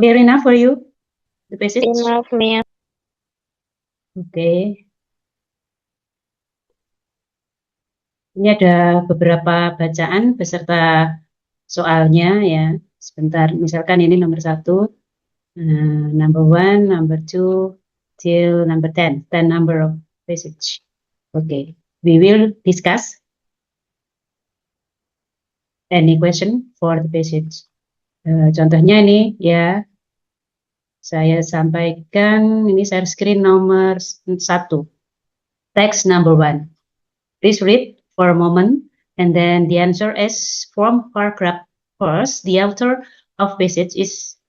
Clear enough for you? The passage? Enough, Miss. Oke. Ini ada beberapa bacaan beserta soalnya ya. Sebentar, misalkan ini nomor 1, number 1, number 2, till number 10 number of passage. Okay, we will discuss any question for the passage. Contohnya ini ya, saya sampaikan, ini share screen nomor 1, text number 1. Please read for a moment, and then the answer is from paragraph. First, the author of passage is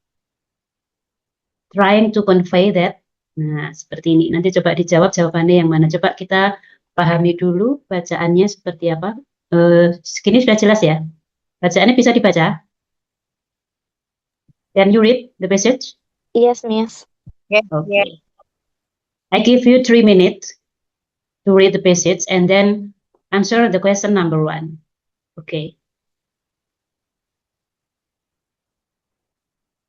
trying to convey that. Nah, seperti ini. Nanti coba dijawab jawabannya yang mana. Coba kita pahami dulu bacaannya seperti apa. Segini sudah jelas ya? Bacaannya bisa dibaca? Can you read the passage? Yes, Miss. Yes, Okay. I give you 3 minutes to read the passage and then answer the question number 1. Okay.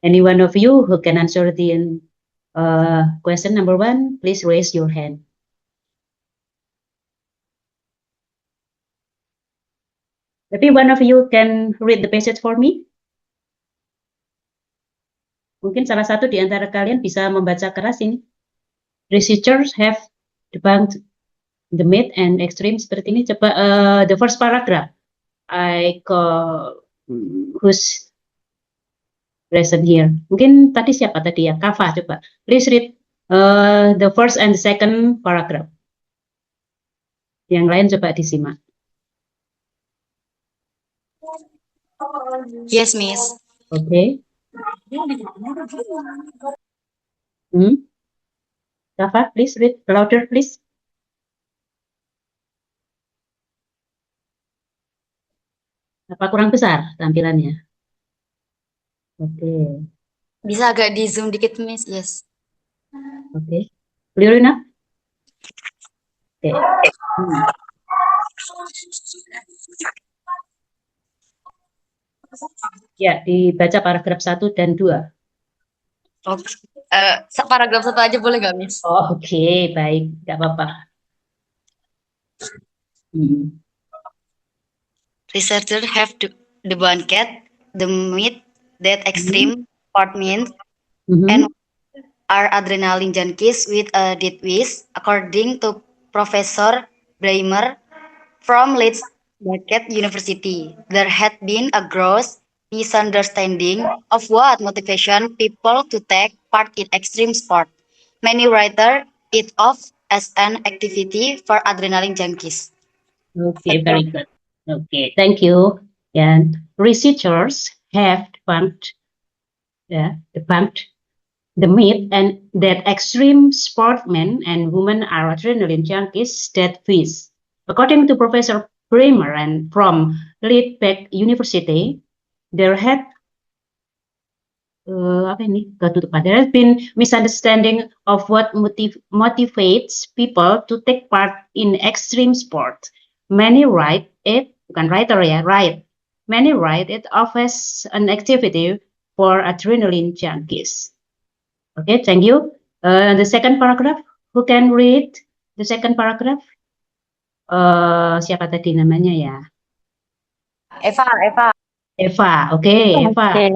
Any one of you who can answer the question number 1, please raise your hand. Maybe one of you can read the passage for me? Mungkin salah satu di antara kalian bisa membaca keras ini. Researchers have debunked the myth and extreme seperti ini. Coba the first paragraph. I call who's present here. Mungkin tadi siapa tadi ya? Kafa, coba. Please read the first and the second paragraph. Yang lain coba disimak. Yes, Miss. Okay. Kafa, please read louder, please. Apa kurang besar tampilannya? Oke. Bisa agak di zoom dikit, Miss? Yes. Oke. Clear enough? Oke. Ya, dibaca paragraf 1 dan 2. Oke. Paragraf 1 aja boleh nggak, Miss? Oh, oke, baik. Nggak apa-apa. Researchers have debunked the myth that extreme sport means and are adrenaline junkies with a death wish, according to Professor Breimer from Leeds University. There had been a gross misunderstanding of what motivation people to take part in extreme sport. Many writers it off as an activity for adrenaline junkies. Okay, very good. Okay, thank you. And researchers have debunked the myth and that extreme sportsmen and women are adrenaline junkies that fish. According to Professor Bremer and from Leeds University, there had there has been misunderstanding of what motivates people to take part in extreme sport. Many write it offers an activity for adrenaline junkies. Okay, thank you. The second paragraph, who can read the second paragraph? Siapa tadi namanya ya? Eva. Oke, Eva. Okay.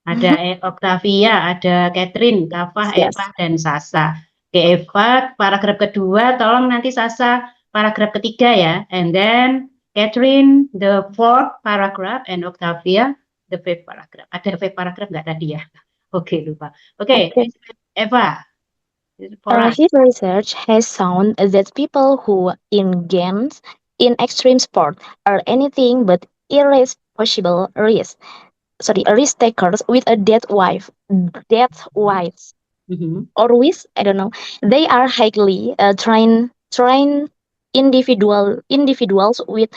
Ada Octavia, ada Catherine, Kafa, Yes. Eva, dan Sasa. Oke, Eva, paragraf kedua, tolong nanti Sasa paragraf ketiga ya. And then Catherine, the fourth paragraph, and Octavia, the fifth paragraph. Ada fifth paragraph nggak tadi ya? Oke, lupa. Oke, Eva. His research has shown that people who engage in extreme sport are anything but irresponsible risk takers with a dead wife, or with, I don't know. They are highly trained individuals with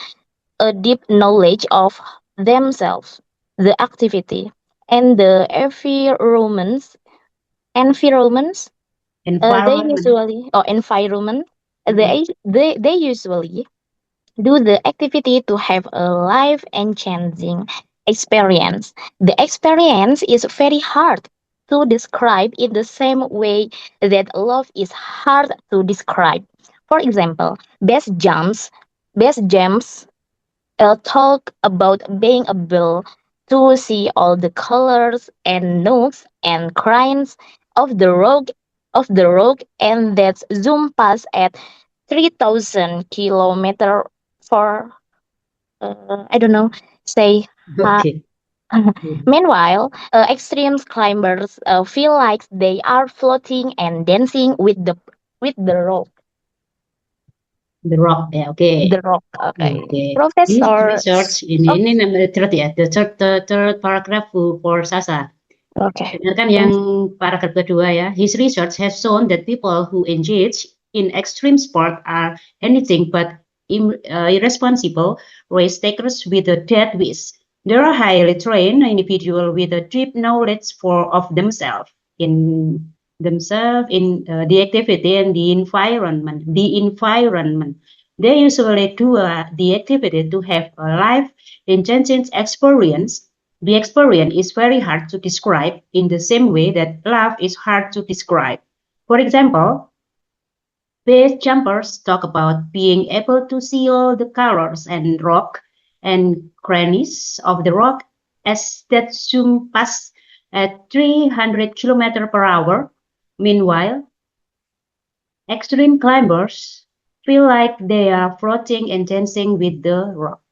a deep knowledge of themselves, the activity, and the environments. They usually do the activity to have a life-changing experience. The experience is very hard to describe in the same way that love is hard to describe. For example, best jams talk about being able to see all the colors and nooks and crannies of the rock and that zoom past at 3,000 kilometer for I don't know say Okay. meanwhile, extreme climbers feel like they are floating and dancing with The rock. Yeah, okay. the rock. Okay, Okay. This Professor. research ini number third ya, the third paragraph for Sasa. Okay. Dengarkan yang paragraf kedua ya. His research has shown that people who engage in extreme sport are anything but irresponsible risk takers with a dead wish. They are highly trained individuals with a deep knowledge of themselves in the activity and the environment. They usually do the activity to have a life-changing experience. The experience is very hard to describe in the same way that love is hard to describe. For example, base jumpers talk about being able to see all the colors and rock and crannies of the rock as that zoom past at 300 km per hour. Meanwhile, extreme climbers feel like they are floating and dancing with the rock.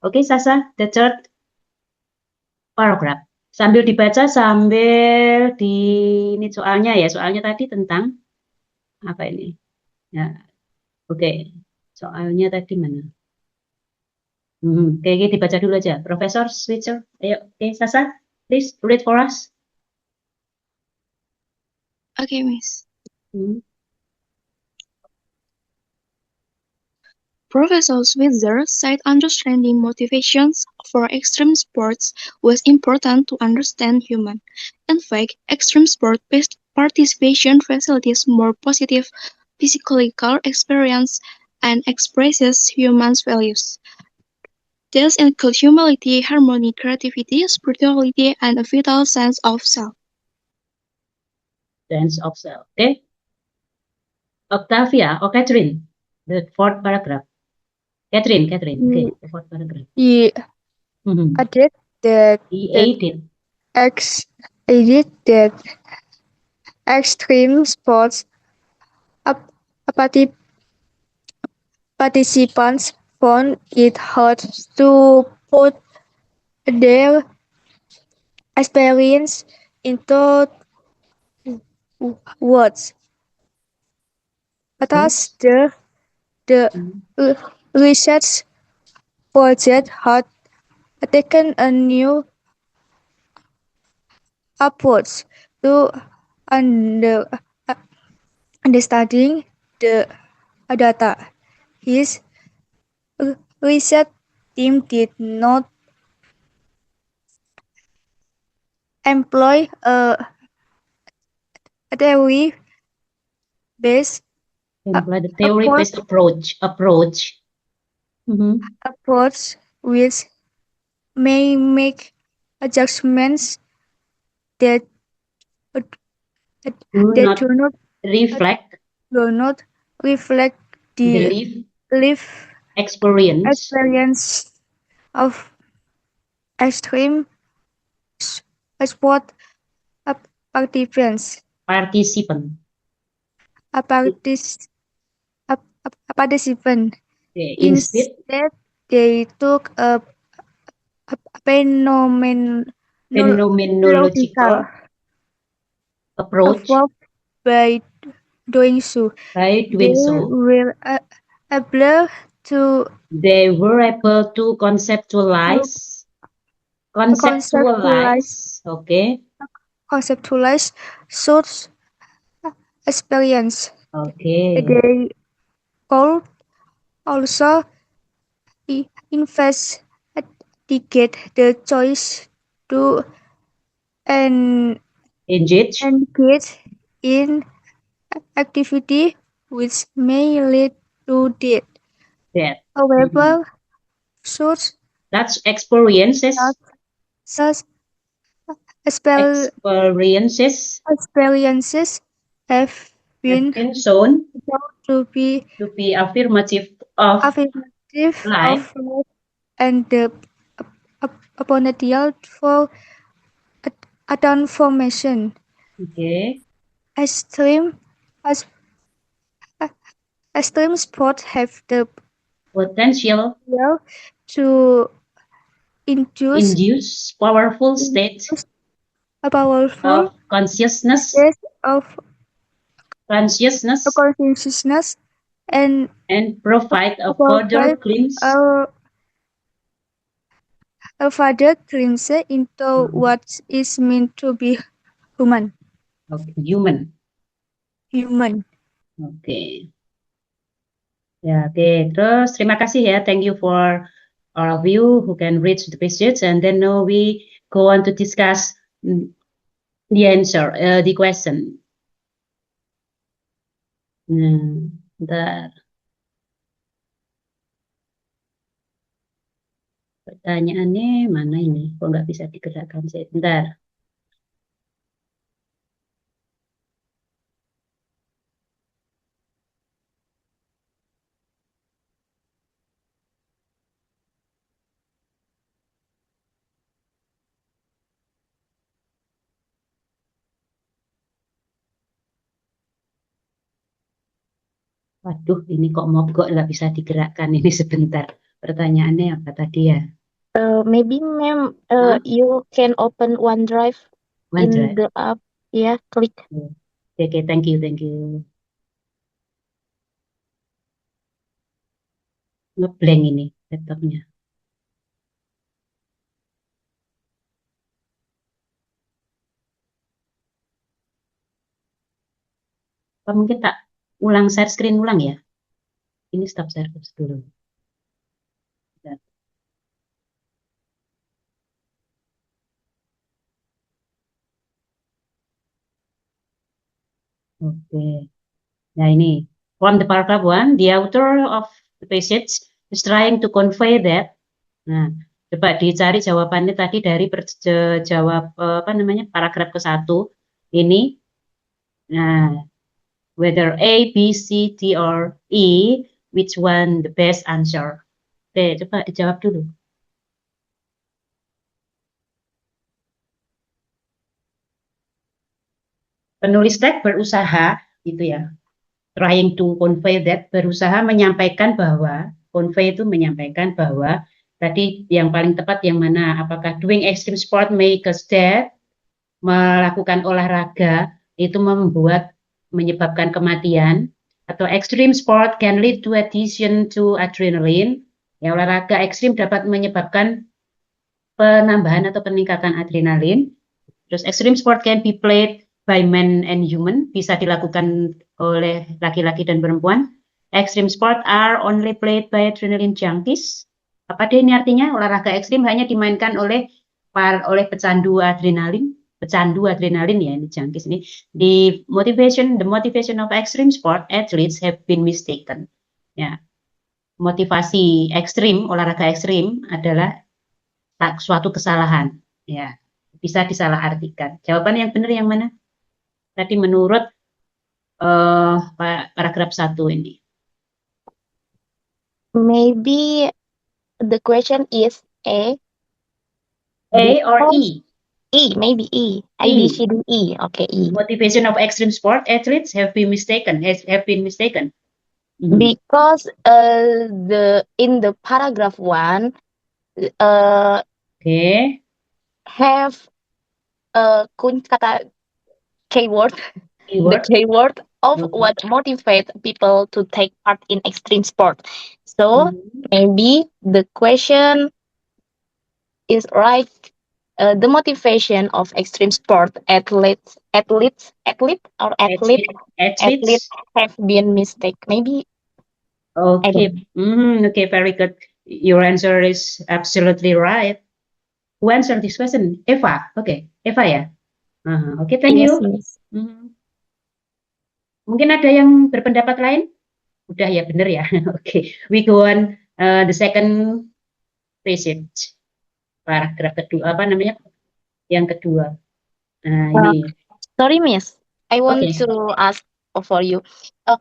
Okay, Sasa, the third paragraph. Sambil dibaca, sambil ini soalnya ya. Soalnya tadi tentang apa ini? Ya, oke. Soalnya tadi mana? Oke, dibaca dulu aja. Profesor Switzer, ayo. Oke, Sasa, please read for us. Okay, Miss. Professor Switzer said understanding motivations for extreme sports was important to understand human. In fact, extreme sport participation facilitates more positive physical experience and expresses human values. These include humility, harmony, creativity, spirituality, and a vital sense of self. Sense of self. Okay. Octavia or Catherine, the fourth paragraph. Catherine, okay, the fourth paragraph. He Mhm. added that He aided. extreme sports participants found it hard to put their experience into words. Thus, the research project had taken a new approach to understanding the data. His research team did not employ a theory-based Employ the theory-based approach. Mhm. approach which may make adjustments that Do that not do not reflect reflect the the life experience experience of extreme sport participants. Participant. Okay. Instead, Instead, they took a phenomenological approach by doing so. by doing so. They were able to Conceptualize. Okay. conceptualize such experience. Okay. They could also investigate the choice to Engage in activity which may lead to death. that. However, such Such experiences Such expel experiences have been shown to be to be affirmative of affirmative life. of life and the potential for a transformation. Okay. Extreme as- extreme sports have the Potential will to induce induce powerful state a powerful of consciousness, state of consciousness, consciousness and and provide a further provide glimpse a further glimpse into what is meant to be human. of human. Human. Oke. Ya, oke. Terus terima kasih ya. Thank you for all of you who can reach the passage, and then now we go on to discuss the answer, the question. Nah, bentar. Pertanyaannya mana ini? Kok nggak bisa digerakkan sih? Bentar. Waduh, ini kok mogok nggak bisa digerakkan ini sebentar. Pertanyaannya apa tadi ya? Maybe ma'am, you can open OneDrive in OneDrive. the app. Yeah, click. Oke, thank you, thank you. Ngeblank ini laptopnya. Apa mungkin tak ulang share screen ulang ya? Ini stop share dulu. Bentar. Oke. Nah ini, from the paragraph 1, the author of the passage is trying to convey that. Nah, coba dicari jawabannya tadi dari jawab apa namanya paragraf ke-1 ini. Nah, whether A, B, C, D, or E, which one the best answer? Oke, coba dijawab dulu. Penulis teks berusaha, gitu ya, trying to convey that, berusaha menyampaikan bahwa, convey itu menyampaikan bahwa, tadi yang paling tepat yang mana? Apakah doing extreme sport make us dead? Melakukan olahraga itu menyebabkan kematian, atau extreme sport can lead to addition to adrenaline. Ya, olahraga ekstrim dapat menyebabkan penambahan atau peningkatan adrenalin. Terus extreme sport can be played by men and human, bisa dilakukan oleh laki-laki dan perempuan. Extreme sport are only played by adrenaline junkies. Apa deh ini artinya? Olahraga ekstrim hanya dimainkan oleh pecandu adrenalin ya, ini junkies ini. The motivation of extreme sport athletes have been mistaken. Ya, motivasi ekstrim, olahraga ekstrim adalah suatu kesalahan. Ya, bisa disalahartikan. Jawaban yang benar yang mana? Tadi menurut paragraf 1 ini. Maybe the question is A. A or E? E, maybe E. A, B, C, D, E. Okay, E. Motivation of extreme sport athletes have been mistaken. Because in the paragraph 1, Okay. have kata keyword, the keyword of what motivate people to take part in extreme sport. So maybe the question is right. The motivation of extreme sport athletes have been mistaken. Maybe. Okay. Okay, very good. Your answer is absolutely right. Who answered this question? Eva. Okay, Eva ya. Okay, thank you. Yes. Mungkin ada yang berpendapat lain? Udah ya, benar ya. Okay, we go on the second passage. paragraf kedua, apa namanya, yang kedua. Nah, Uh, ini. Sorry, Miss. I want Oke. to ask for you.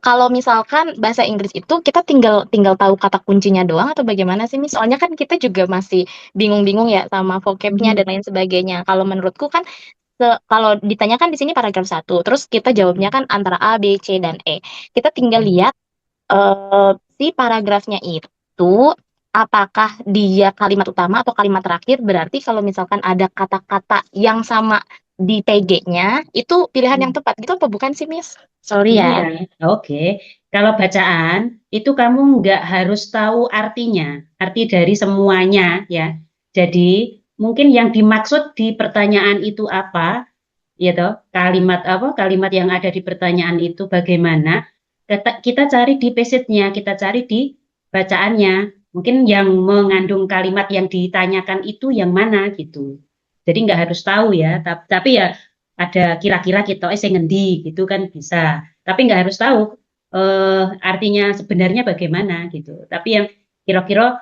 Kalau misalkan bahasa Inggris itu kita tinggal tahu kata kuncinya doang atau bagaimana sih, Miss? Soalnya kan kita juga masih bingung-bingung ya sama vocabnya dan lain sebagainya. Kalau menurutku kan kalau ditanyakan di sini paragraf 1, terus kita jawabnya kan antara A, B, C, dan E. Kita tinggal lihat si paragrafnya itu apakah dia kalimat utama atau kalimat terakhir. Berarti kalau misalkan ada kata-kata yang sama di PG-nya, itu pilihan yang tepat. Gitu apa bukan sih, Miss? Sorry ya. Iya, oke. Kalau bacaan itu kamu nggak harus tahu artinya, arti dari semuanya ya. Jadi mungkin yang dimaksud di pertanyaan itu apa, ya toh, kalimat apa, kalimat yang ada di pertanyaan itu bagaimana, kita cari di passage-nya, kita cari di bacaannya. Mungkin yang mengandung kalimat yang ditanyakan itu yang mana gitu. Jadi nggak harus tahu ya, tapi ya ada kira-kira kita saya ngendi gitu kan bisa. Tapi nggak harus tahu artinya sebenarnya bagaimana gitu. Tapi yang kira-kira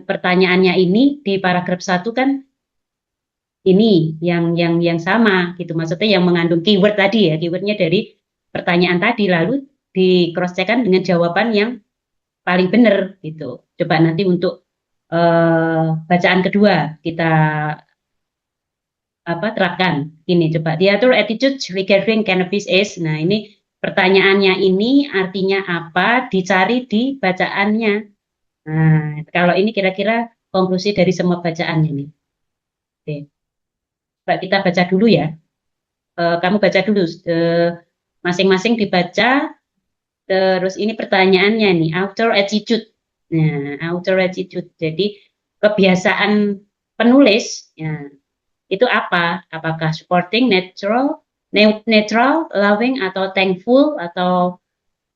pertanyaannya ini di paragraf 1 kan ini yang sama gitu. Maksudnya yang mengandung keyword tadi ya, keywordnya dari pertanyaan tadi lalu di cross check kan dengan jawaban yang paling benar gitu. Coba nanti untuk bacaan kedua kita terapkan. Ini coba diatur attitude regarding cannabis is. Nah, ini pertanyaannya ini artinya apa? Dicari di bacaannya. Nah, kalau ini kira-kira konklusi dari semua bacaan ini. Oke. Coba kita baca dulu ya. Kamu baca dulu masing-masing dibaca. Terus ini pertanyaannya nih, outer attitude. Nah, outer attitude. Jadi kebiasaan penulis ya, itu apa? Apakah supporting, neutral, loving, atau thankful, atau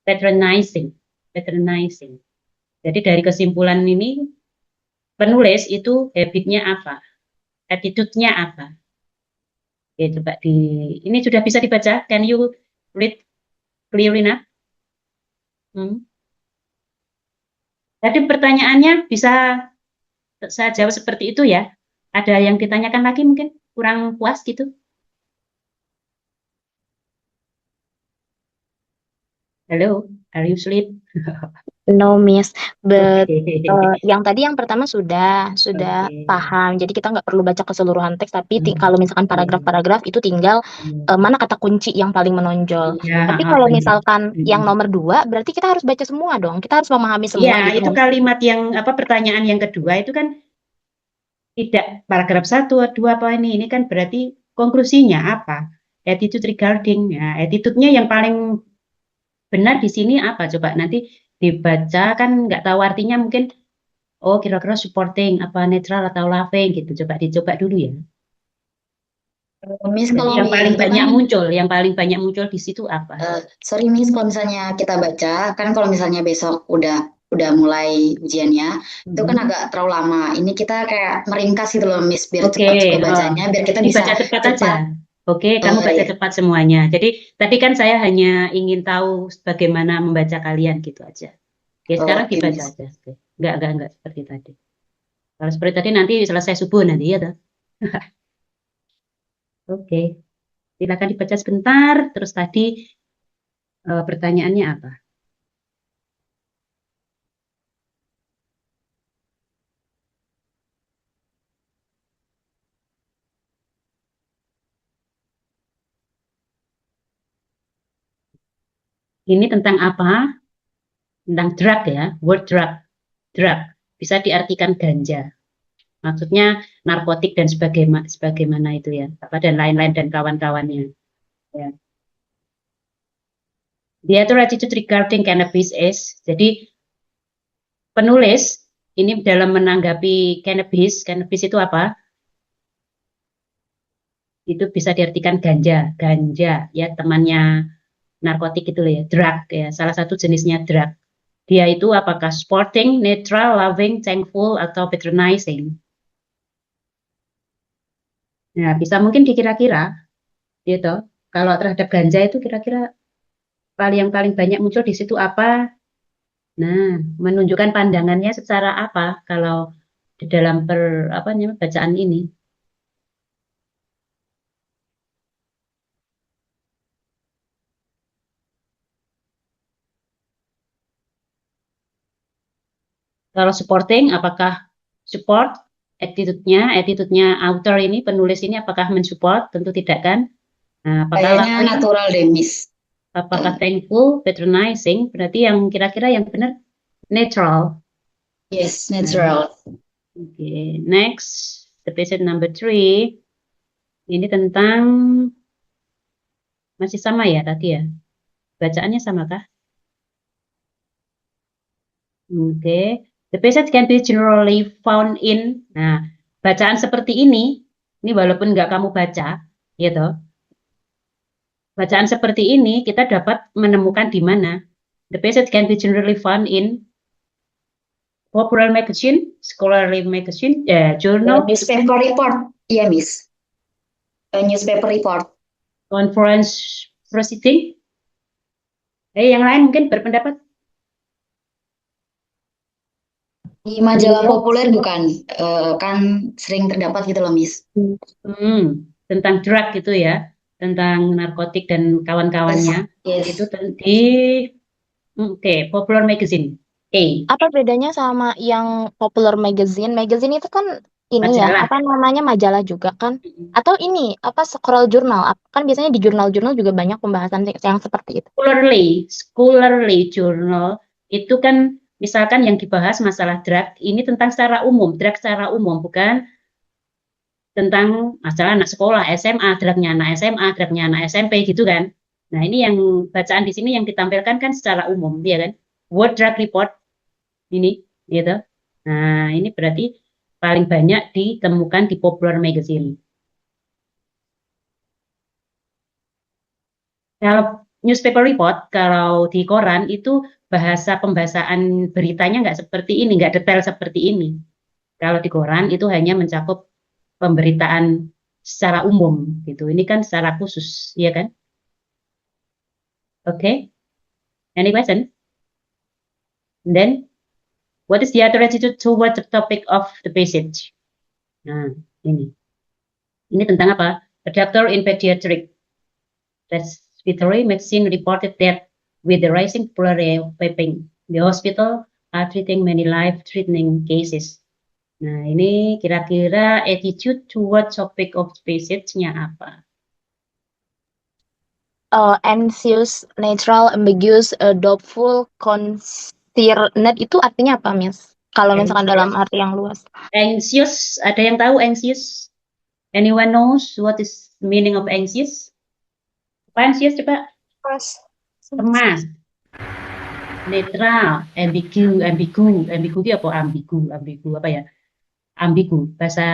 patronizing? Patronizing. Jadi dari kesimpulan ini, penulis itu habitnya apa? Attitude-nya apa? Oke, coba ini sudah bisa dibaca? Can you read clear enough? Jadi pertanyaannya bisa saya jawab seperti itu ya. Ada yang ditanyakan lagi mungkin kurang puas gitu? Halo, are you asleep? No, Miss. But Oke. yang tadi yang pertama sudah Oke. paham. Jadi kita nggak perlu baca keseluruhan teks, tapi Hmm, kalau misalkan oke. paragraf-paragraf itu tinggal mana kata kunci yang paling menonjol. Iya, Tapi kalau benar. misalkan yang nomor 2, berarti kita harus baca semua dong. Kita harus memahami Iya, semua gitu, itu Miss. kalimat yang pertanyaan yang kedua itu kan tidak paragraf 1 2 apa ini kan berarti konklusinya apa? Attitude regarding ya, attitude-nya yang paling benar di sini apa? Coba nanti dibaca kan nggak tahu artinya mungkin kira-kira supporting apa netral atau loving gitu. Coba dicoba dulu ya. Miss, Jadi kalau yang paling itu banyak kan, muncul di situ apa? sorry Miss, kalau misalnya kita baca, kan kalau misalnya besok udah mulai ujiannya, itu kan agak terlalu lama. Ini kita kayak meringkas gitu loh Miss, biar Oke, cepat juga bacanya, biar kita bisa dibaca cepat aja. cepat. Oke, kamu baca Ya. cepat semuanya. Jadi tadi kan saya hanya ingin tahu bagaimana membaca kalian gitu aja. Oke, sekarang Oke dibaca Miss. aja. Oke. Enggak seperti tadi. Kalau seperti tadi nanti selesai subuh nanti ya toh. Oke, silakan dibaca sebentar. Terus tadi pertanyaannya apa? Ini tentang apa? Tentang drug ya, word drug. Drug bisa diartikan ganja. Maksudnya narkotik dan sebagaimana itu ya, apa dan lain-lain dan kawan-kawannya. Ya. Dia itu attitude regarding cannabis is. Jadi penulis ini dalam menanggapi cannabis itu apa? Itu bisa diartikan ganja, ya temannya narkotik itu ya, drug ya, salah satu jenisnya drug. Dia itu apakah sporting, neutral, loving, thankful, atau patronizing? Nah, bisa mungkin dikira-kira, gitu. Kalau terhadap ganja itu kira-kira yang paling banyak muncul di situ apa? Nah, menunjukkan pandangannya secara apa? Kalau di dalam bacaan ini. Kalau supporting, apakah support attitude-nya author ini, penulis ini apakah mensupport? Tentu tidak kan? Nah, apakah Kayaknya loving? natural deh, Miss. Apakah thankful, patronizing? Berarti yang kira-kira yang benar neutral. Yes, natural. Okay, next, the passage number 3. Ini tentang masih sama ya tadi ya? Bacaannya sama kah? Oke. The passage can be generally found in. Nah, bacaan seperti ini walaupun nggak kamu baca, gitu. Bacaan seperti ini kita dapat menemukan di mana. The passage can be generally found in popular magazine, scholarly magazine, journal, Newspaper report. Iya, Miss. Newspaper report. conference proceeding. Yang lain mungkin berpendapat? Di majalah populer bukan? Kan sering terdapat gitu loh, Miss. Tentang drug gitu ya, tentang narkotik dan kawan-kawannya. Yes. Itu di popular magazine. Apa bedanya sama yang popular magazine? Magazine itu kan ini Majalah. ya, apa namanya majalah juga kan? Atau ini apa scroll jurnal? Kan biasanya di jurnal-jurnal juga banyak pembahasan yang seperti itu. Scholarly journal itu kan misalkan yang dibahas masalah drug ini tentang drug secara umum, bukan tentang masalah anak sekolah SMA, drugnya anak SMA, drugnya anak SMP gitu kan. Nah, ini yang bacaan di sini yang ditampilkan kan secara umum, ya kan? World Drug Report ini, gitu. Nah, ini berarti paling banyak ditemukan di popular magazine. Kalau newspaper report, kalau di koran itu pembahasan beritanya nggak seperti ini, nggak detail seperti ini. Kalau di koran itu hanya mencakup pemberitaan secara umum gitu. Ini kan secara khusus, ya kan? Okay. Any question? And then, what is the other attitude toward the topic of the passage? Nah, ini. Ini tentang apa? A doctor in pediatric respiratory medicine reported that with the rising popularity of vaping, the hospital are treating many life-threatening cases. Nah, ini kira-kira attitude toward topic of passage-nya apa? Anxious, neutral, ambiguous, doubtful, concerned itu artinya apa, Miss? Kalau misalkan dalam arti yang luas. Anxious, ada yang tahu anxious? Anyone knows what is the meaning of anxious? Apa anxious coba? Cemas. Netral, ambigu itu apa? Ambigu apa ya? Ambigu, bahasa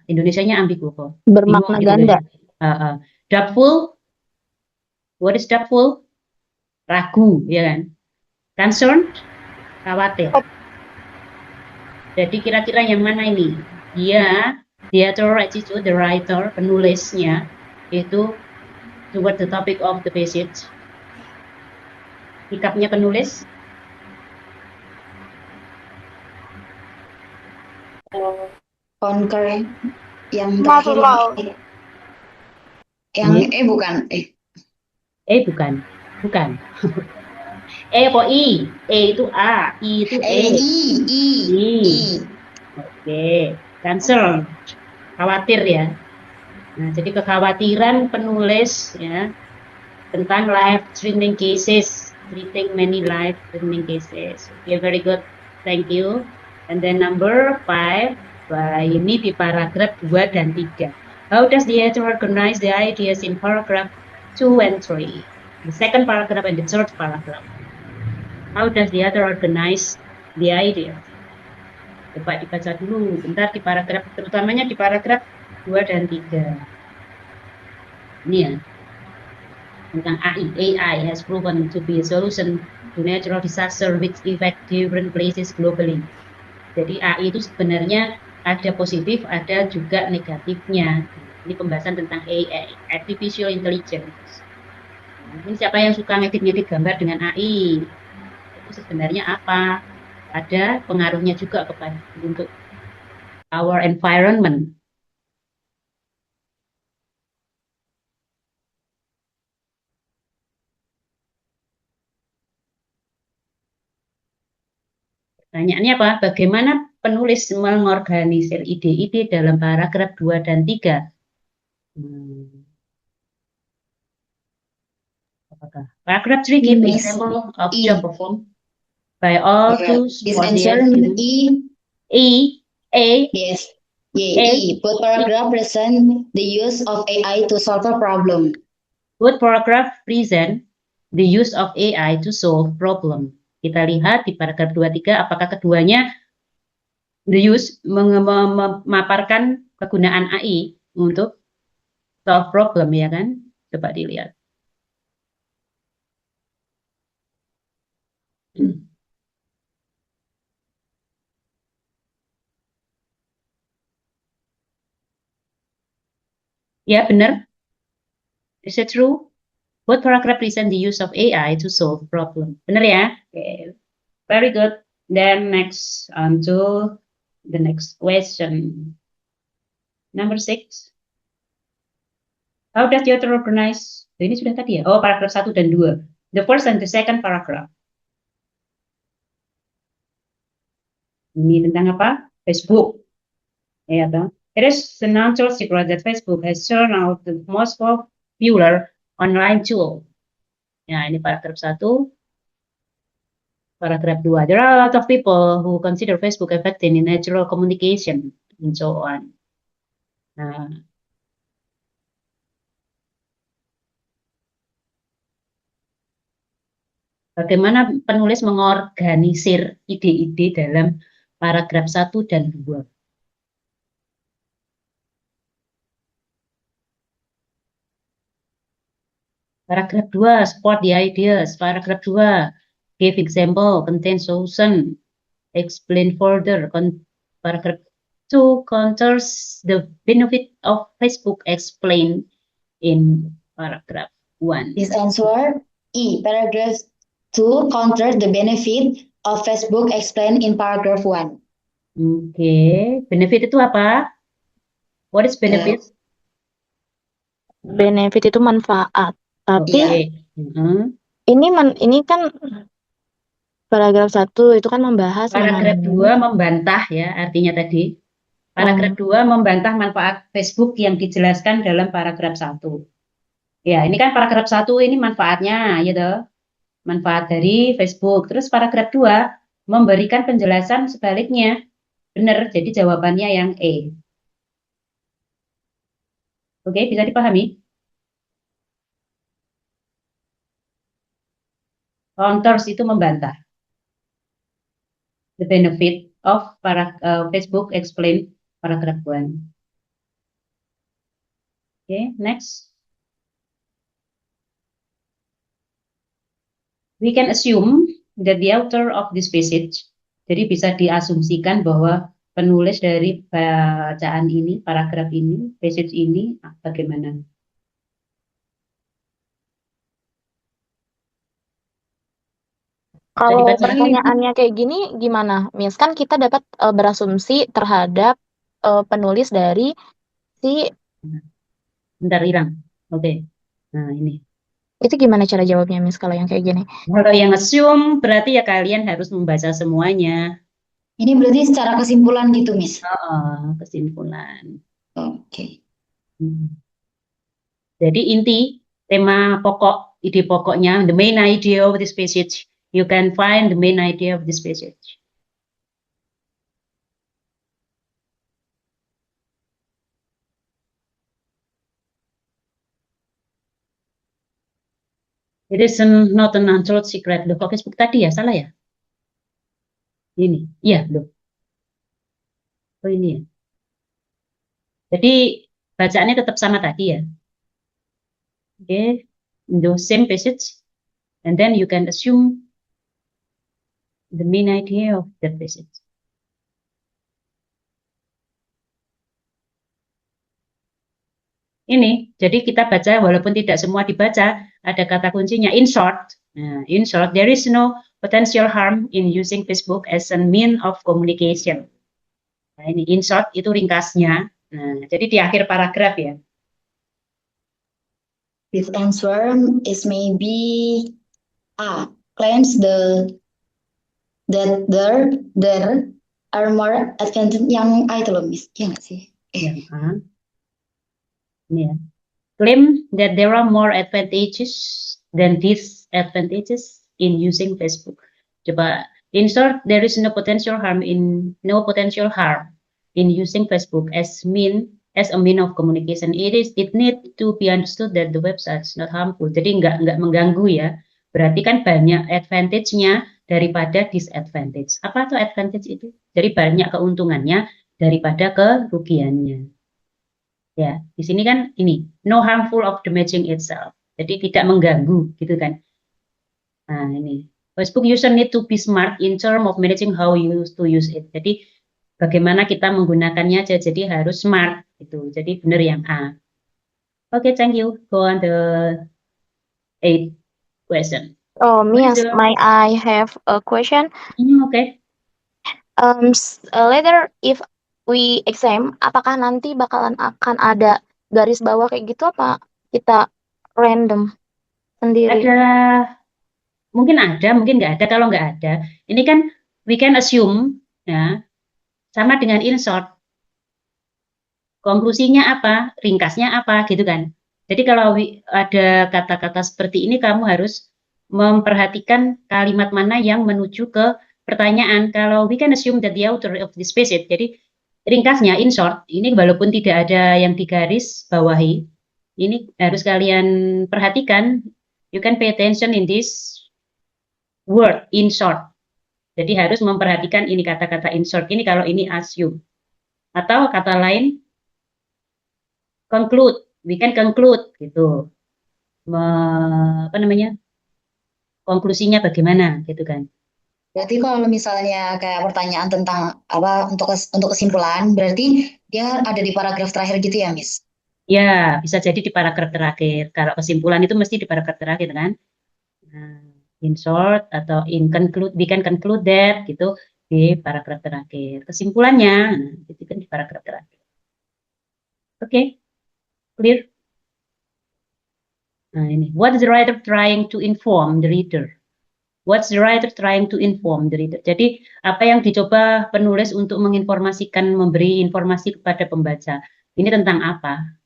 Indonesianya ambigu apa? Bermakna Bingung gitu ganda. ya. Doubtful, what is doubtful? Ragu, ya kan? Concerned, khawatir. Jadi kira-kira yang mana ini? The attitude, the writer, penulisnya itu toward the topic of the passage. Sikapnya penulis. Concur yang terakhir yang bukan bukan. Apa I? Itu A, I itu E. I. Oke, concern, khawatir ya. Nah, jadi kekhawatiran penulis ya tentang life-threatening cases, treating many life-threatening cases. Okay, very good, thank you. And then number 5, ini di paragraf 2 dan 3. How does the author organize the ideas in paragraph 2 and 3? The second paragraph and the third paragraph. How does the author organize the ideas? Coba dibaca dulu, bentar di paragraf, terutamanya di paragraf 2 dan 3. Ini ya, tentang AI has proven to be a solution to natural disaster which affect different places globally. Jadi AI itu sebenarnya ada positif, ada juga negatifnya. Ini pembahasan tentang AI, Artificial Intelligence. Ini siapa yang suka ngedit-ngedit gambar dengan AI? Itu sebenarnya apa? Ada pengaruhnya juga untuk our environment. Pertanyaannya apa? Bagaimana penulis mengorganisir ide-ide dalam paragraf 2 dan 3? Apakah paragraph 3 give Yes. example of E. job performed by all to This support the answer human? E. A. Yes. Yeah, E. Both paragraph present the use of AI to solve a problem. Both paragraph present the use of AI to solve problem. Kita lihat di paragraf 2-3 apakah keduanya the use memaparkan kegunaan AI untuk solve problem, ya kan? Coba dilihat. Ya, benar. Is it true? Both paragraph present the use of AI to solve problem. Benar ya? Okay. Very good. Then next on to the next question. Number 6. How does the author organize? Ini sudah tadi ya? Oh, paragraf 1 dan 2. The first and the second paragraph. Ini tentang apa? Facebook. Ya, toh? It is the non-told secret that Facebook has turned out the most popular online tool. Ya, ini paragraf 1. Paragraph 2. There are a lot of people who consider Facebook effective in natural communication and so on. Nah, bagaimana penulis mengorganisir ide-ide dalam paragraf 1 dan 2? Paragraf 2, support the ideas. Paragraf 2, give example, contain solution, explain further. Paragraph 2 counters the benefit of Facebook explained in paragraph 1. This answer E. Paragraph 2 counters the benefit of Facebook explained in paragraph 1. Oke, benefit itu apa? What is benefit? Benefit itu manfaat. Tapi ini kan paragraf 1 itu kan membahas paragraf 2 membantah ya, artinya tadi. Paragraf 2 membantah manfaat Facebook yang dijelaskan dalam paragraf 1. Ya, ini kan paragraf 1 ini manfaatnya, ya toh. Manfaat dari Facebook. Terus paragraf 2 memberikan penjelasan sebaliknya. Benar, jadi jawabannya yang E. Oke, bisa dipahami? Counters itu membantah. The benefit of Facebook explain paragraph 1. Okay, next. We can assume that the author of this passage, jadi bisa diasumsikan bahwa penulis dari bacaan ini, paragraf ini, passage ini, bagaimana? Kalau pertanyaannya kayak gini gimana, Miss? Kan kita dapat berasumsi terhadap penulis dari si... Bentar, Irang. Oke. Nah, ini. Itu gimana cara jawabnya, Miss, kalau yang kayak gini? Kalau yang assume, berarti ya kalian harus membaca semuanya. Ini berarti secara kesimpulan gitu, Miss? Kesimpulan. Oke. Jadi inti, tema pokok, ide pokoknya, the main idea of this passage. You can find the main idea of this passage. It is not an untold secret. Loh, kok Facebook tadi ya? Salah ya? Ini. Iya, loh. Oh, ini ya. Jadi, bacaannya tetap sama tadi ya. Oke. The same passage. And then you can assume the main idea of that passage. Ini, jadi kita baca walaupun tidak semua dibaca, ada kata kuncinya in short. Nah, in short, there is no potential harm in using Facebook as a means of communication. Nah, ini in short itu ringkasnya. Nah, jadi di akhir paragraf ya. This answer is maybe claims that there are more advantages yang itu loh Miss. Ya nggak sih? Yang A. Ini ya. Claim that there are more advantages than disadvantages in using Facebook. Coba, in short, there is no potential harm in using Facebook as a mean of communication. It need to be understood that the website is not harmful. Jadi nggak mengganggu ya. Berarti kan banyak advantage-nya daripada disadvantage. Apa tuh advantage itu? Jadi banyak keuntungannya daripada kerugiannya. Ya, di sini kan ini no harmful of damaging itself. Jadi tidak mengganggu gitu kan. Nah, ini Facebook user need to be smart in term of managing how you to use it. Jadi bagaimana kita menggunakannya aja, jadi harus smart gitu. Jadi benar yang A. Oke, thank you. Go on the 8th question. Oh, Miss, What is may I have a question? Okay. Later if we exam, apakah nanti akan ada garis bawah kayak gitu apa kita random sendiri? Mungkin nggak ada. Kalau nggak ada, ini kan we can assume ya, sama dengan in short. Konklusinya apa, ringkasnya apa gitu kan. Jadi kalau ada kata-kata seperti ini, kamu harus memperhatikan kalimat mana yang menuju ke pertanyaan. Kalau we can assume that the author of this passage, jadi ringkasnya in short, ini walaupun tidak ada yang digaris bawahi, ini harus kalian perhatikan. You can pay attention in this word in short. Jadi harus memperhatikan ini kata-kata in short ini kalau ini assume. Atau kata lain conclude, we can conclude gitu. Apa namanya? Konklusinya bagaimana gitu kan. Berarti kalau misalnya kayak pertanyaan tentang apa untuk kesimpulan, berarti dia ada di paragraf terakhir gitu ya, Miss? Ya, bisa jadi di paragraf terakhir. Kalau kesimpulan itu mesti di paragraf terakhir kan. Nah, in short atau in conclude, we can conclude that gitu di paragraf terakhir. Kesimpulannya, nah, itu kan di paragraf terakhir. Oke, clear? Nah, ini. What is the writer trying to inform the reader? What's the writer trying to inform the reader? Jadi, apa yang dicoba penulis untuk menginformasikan, memberi informasi kepada pembaca? Ini tentang apa?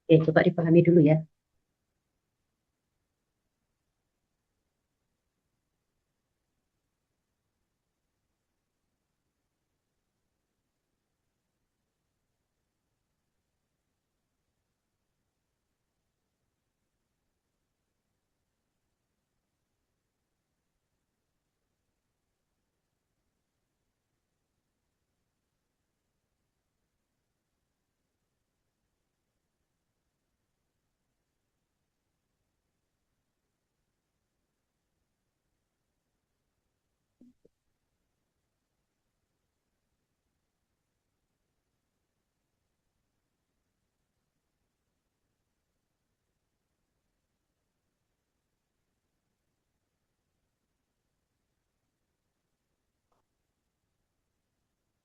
Oke, coba dipahami dulu ya.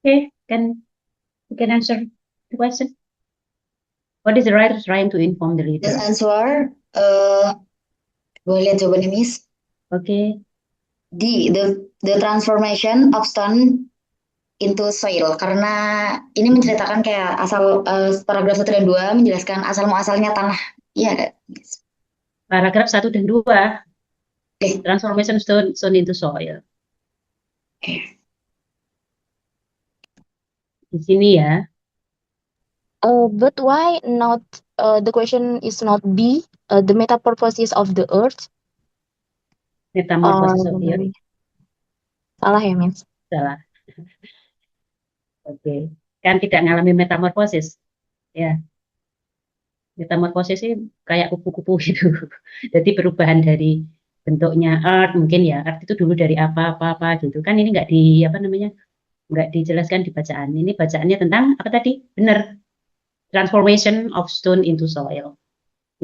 Okay, you can answer the question. What is the writer trying to inform the reader? This answer, boleh lihat jawabannya, Miss? Okay. The transformation of stone into soil, karena ini menceritakan kayak asal paragraf 1 dan 2 menjelaskan asal muasalnya tanah. Iya kan? Paragraf 1 dan 2. Transformation stone into soil. Di sini ya. But why not the question is not B, the metamorphosis of the earth? Metamorphosis of the earth. Salah ya, Miss? Salah. Oke. Kan tidak mengalami metamorfosis. Ya. Metamorfosis sih kayak kupu-kupu gitu. Jadi perubahan dari bentuknya earth mungkin ya, earth itu dulu dari apa gitu kan, ini nggak di apa namanya, nggak dijelaskan di bacaan. Ini bacaannya tentang apa tadi? Benar, transformation of stone into soil.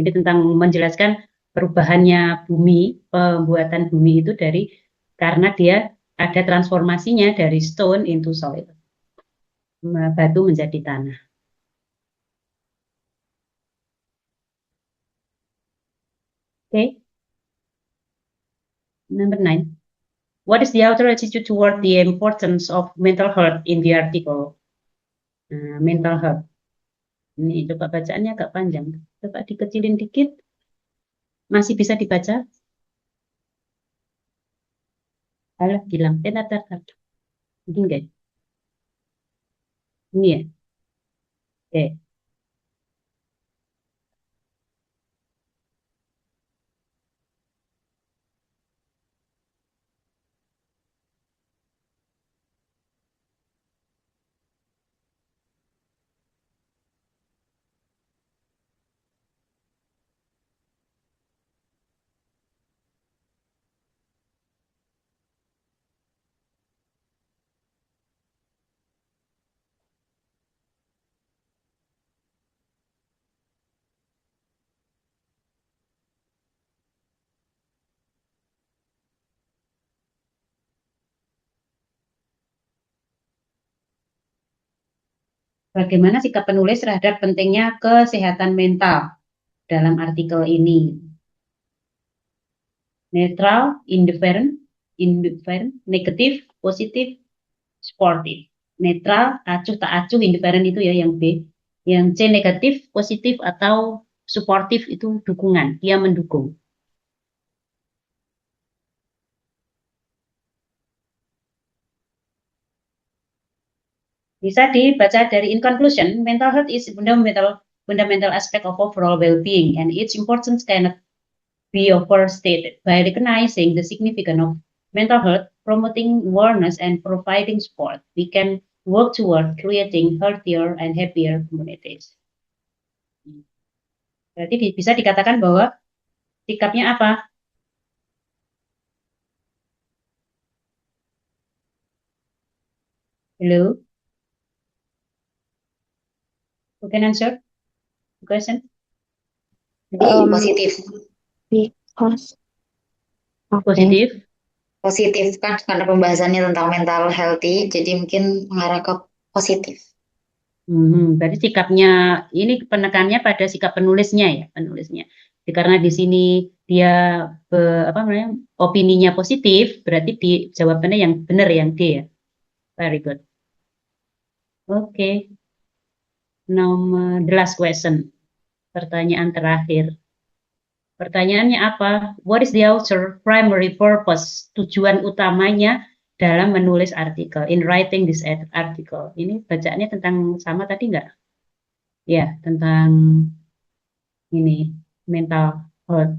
Ini tentang menjelaskan perubahannya bumi, pembuatan bumi itu dari karena dia ada transformasinya dari stone into soil, batu menjadi tanah. Okay. Number 9. What is the author attitude toward the importance of mental health in the article? Mental health. Ini coba bacaannya agak panjang. Coba dikecilin dikit. Masih bisa dibaca? Alah, hilang. Tar. Ini enggak? Ini ya? Oke. Bagaimana sikap penulis terhadap pentingnya kesehatan mental dalam artikel ini? Netral, indifferent, negatif, positif, sportif. Netral, acuh tak acuh, indifferent itu ya yang B. Yang C negatif, positif atau suportif itu dukungan, dia mendukung. Bisa dibaca dari in conclusion, mental health is fundamental aspect of overall well-being and its importance cannot be overstated. By recognizing the significance of mental health, promoting awareness and providing support, we can work toward creating healthier and happier communities. Berarti bisa dikatakan bahwa sikapnya apa? Hello? Who can answer the question? Positif. Because Positif. Positif kan karena pembahasannya tentang mental healthy, jadi mungkin mengarah ke positif. Berarti sikapnya ini penekannya pada sikap penulisnya ya, penulisnya. Jadi, karena di sini dia apa namanya, opininya positif, berarti di jawabannya yang benar yang D ya. Very good. Oke. Nomor the last question. Pertanyaan terakhir. Pertanyaannya apa? What is the author primary purpose? Tujuan utamanya dalam menulis artikel, in writing this article. Ini bacaannya tentang sama tadi enggak? Ya, tentang ini mental health.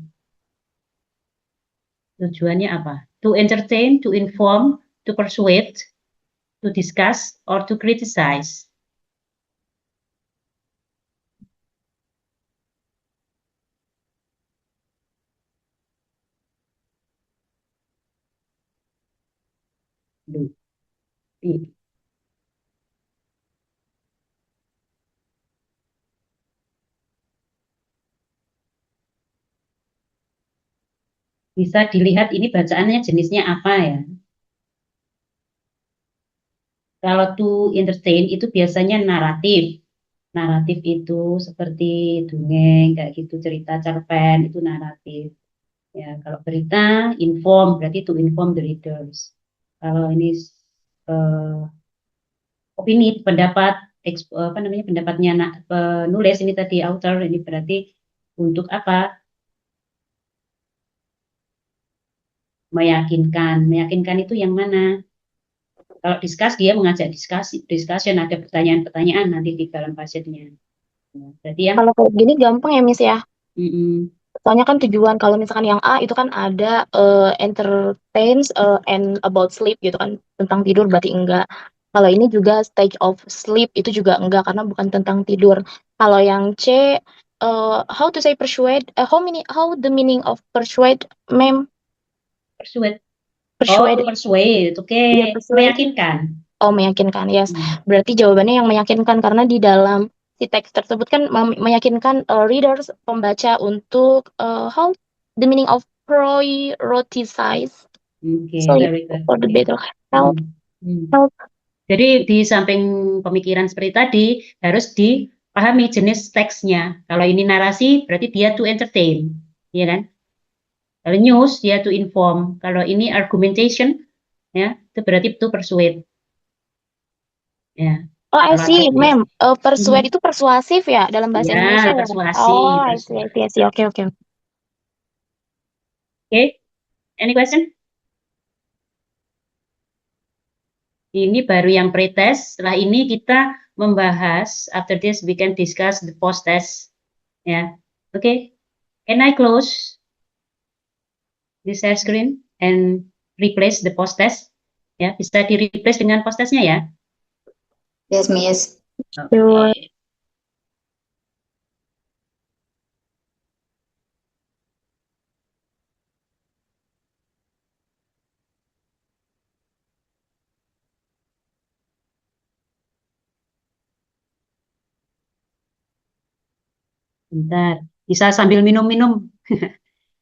Tujuannya apa? To entertain, to inform, to persuade, to discuss, or to criticize. Duh. Bisa dilihat ini bacaannya jenisnya apa ya. Kalau to entertain itu biasanya naratif. Naratif itu seperti dongeng, kayak gitu, cerita cerpen itu naratif. Ya, kalau berita, inform, berarti to inform the readers. Kalau ini opini, pendapat, apa namanya, pendapatnya penulis ini tadi author, ini berarti untuk apa? Meyakinkan. Meyakinkan itu yang mana? Kalau discuss, dia mengajak discussion, ada pertanyaan-pertanyaan nanti di dalam passage-nya. Berarti yang kalau kayak gini gampang ya, Miss ya. mm-mm. Soalnya kan tujuan kalau misalkan yang A itu kan ada entertains and about sleep gitu kan, tentang tidur berarti enggak. Kalau ini juga stage of sleep itu juga enggak karena bukan tentang tidur. Kalau yang C how to say persuade, how the meaning of persuade, ma'am? Persuade. Persuade. Oh, persuade. Oke. Iya, persuade. Meyakinkan. Oh, meyakinkan. Yes. Hmm. Berarti jawabannya yang meyakinkan karena di dalam si teks tersebut kan meyakinkan readers, pembaca untuk how the meaning of prioritize Oke, sleep very good. for the Oke. better health. Hmm. Health. Jadi di samping pemikiran seperti tadi harus dipahami jenis teksnya. Kalau ini narasi berarti dia to entertain, ya kan? Kalau news dia to inform. Kalau ini argumentation, ya itu berarti to persuade. Ya. Oh, I Kalau see, argument, ma'am. Persuade itu persuasif ya dalam bahasa Indonesia ya ya? persuasi, Oh, I see, I persuade. see, I see. Oke, oke. Oke, any question? Ini baru yang pretest. Setelah ini kita membahas. After this we can discuss the post test. Ya, oke. Can I close the share screen and replace the post test? Ya, bisa di replace dengan post testnya ya. Yes, Miss. Sure. Oke. Bentar, bisa sambil minum-minum.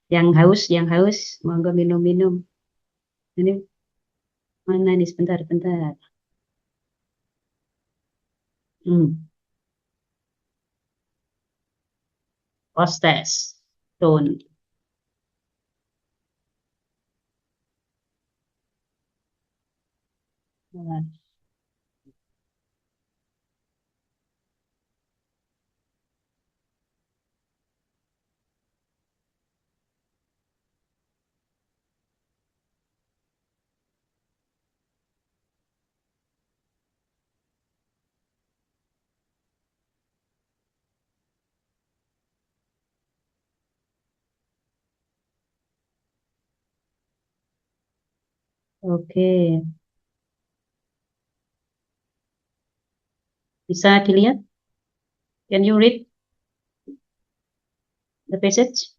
Yang haus, monggo minum-minum. Ini mana nih? Sebentar, bentar. Hmm, post test. Tone. Oke, bisa dilihat? Can you read the passage?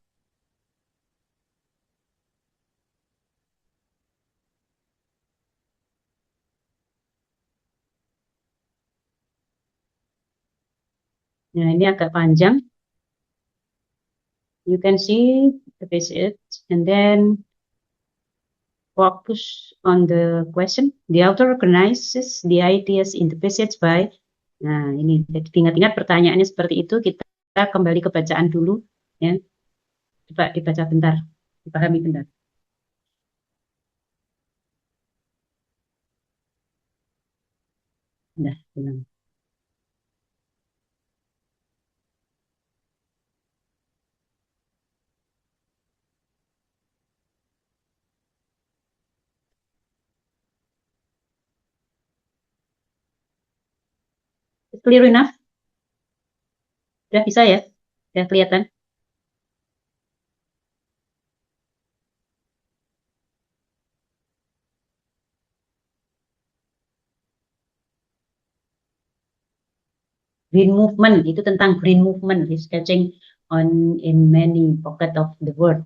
Nah, ini agak panjang. You can see the passage and then focus on the question. The author organizes the ideas in the passage by. Nah, ini jadi ingat-ingat pertanyaannya seperti itu. Kita kembali ke bacaan dulu, ya. Coba dibaca bentar, dipahami bentar. Nah, bilang. Clear enough? Sudah bisa ya? Sudah kelihatan? Green movement itu tentang green movement, sketching on in many pocket of the world.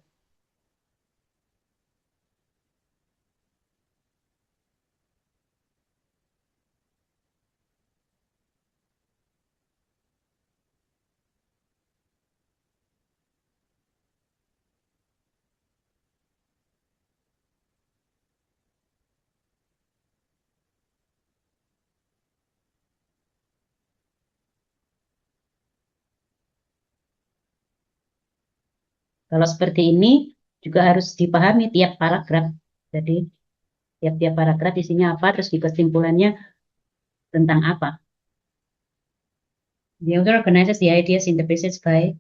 Kalau seperti ini juga harus dipahami tiap paragraf. Jadi tiap-tiap paragraf isinya apa, terus di kesimpulannya tentang apa. The author organizes the ideas in the passage by.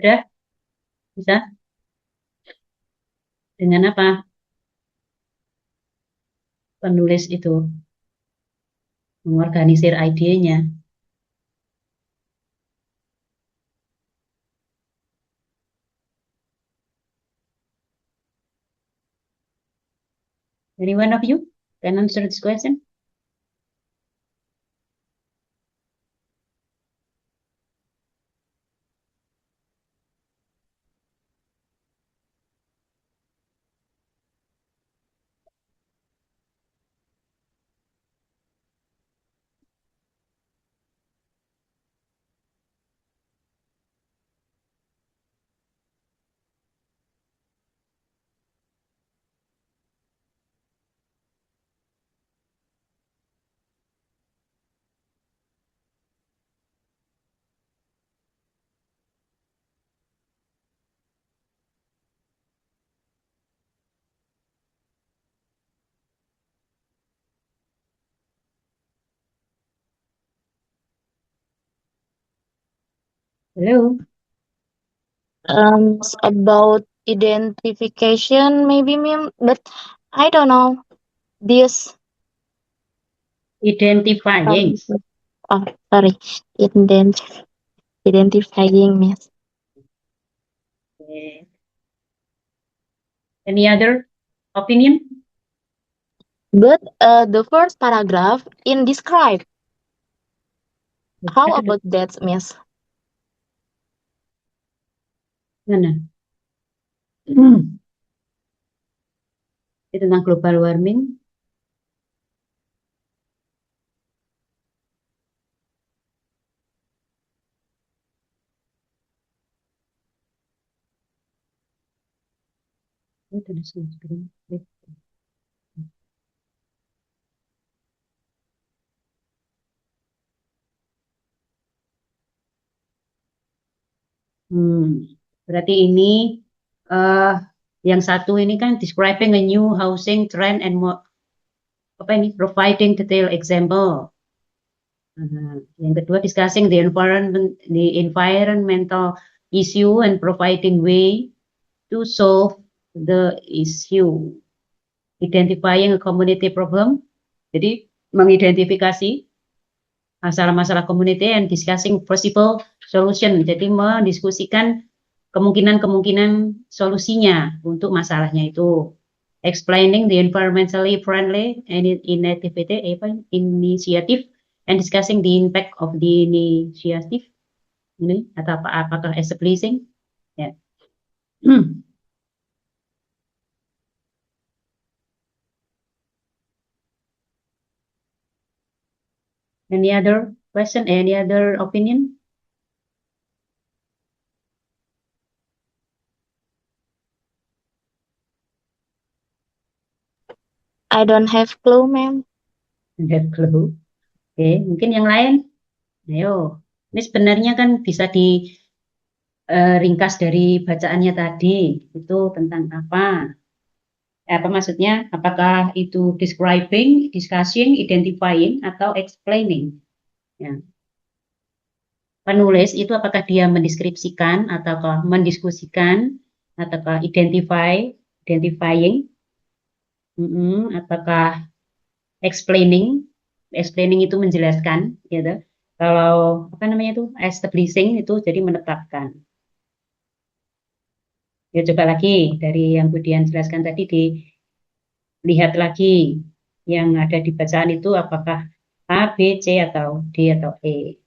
Udah? Bisa? Dengan apa? Penulis itu mengorganisir idenya. Any one of you can answer this question? Hello? About identification, maybe, ma'am, but I don't know. This, Identifying. oh, sorry, identifying, miss. Okay. Any other opinion? But the first paragraph in describe. How about that, miss? Mana? Itu tentang global warming. Itu ada sunscreen. Berarti ini yang satu ini kan describing a new housing trend and apa ini providing detailed example. Yang kedua discussing the environmental issue and providing way to solve the issue. Identifying a community problem. Jadi mengidentifikasi masalah-masalah community and discussing possible solution. Jadi mendiskusikan kemungkinan-kemungkinan solusinya untuk masalahnya itu. Explaining the environmentally friendly and initiative and discussing the impact of the initiative. Ini atau apakah as a pleasing? Ya. Any other question? Any other opinion? I don't have clue, ma'am. Don't clue. Oke, mungkin yang lain. Ayo, ini sebenarnya kan bisa diringkas dari bacaannya tadi. Itu tentang apa? Apa maksudnya? Apakah itu describing, discussing, identifying, atau explaining? Ya. Penulis itu apakah dia mendeskripsikan, ataukah mendiskusikan, ataukah identifying, ataukah explaining itu menjelaskan, gitu. Kalau apa namanya itu establishing itu jadi menetapkan. Ya coba lagi dari yang Budian jelaskan tadi dilihat lagi yang ada di bacaan itu apakah A, B, C atau D atau E.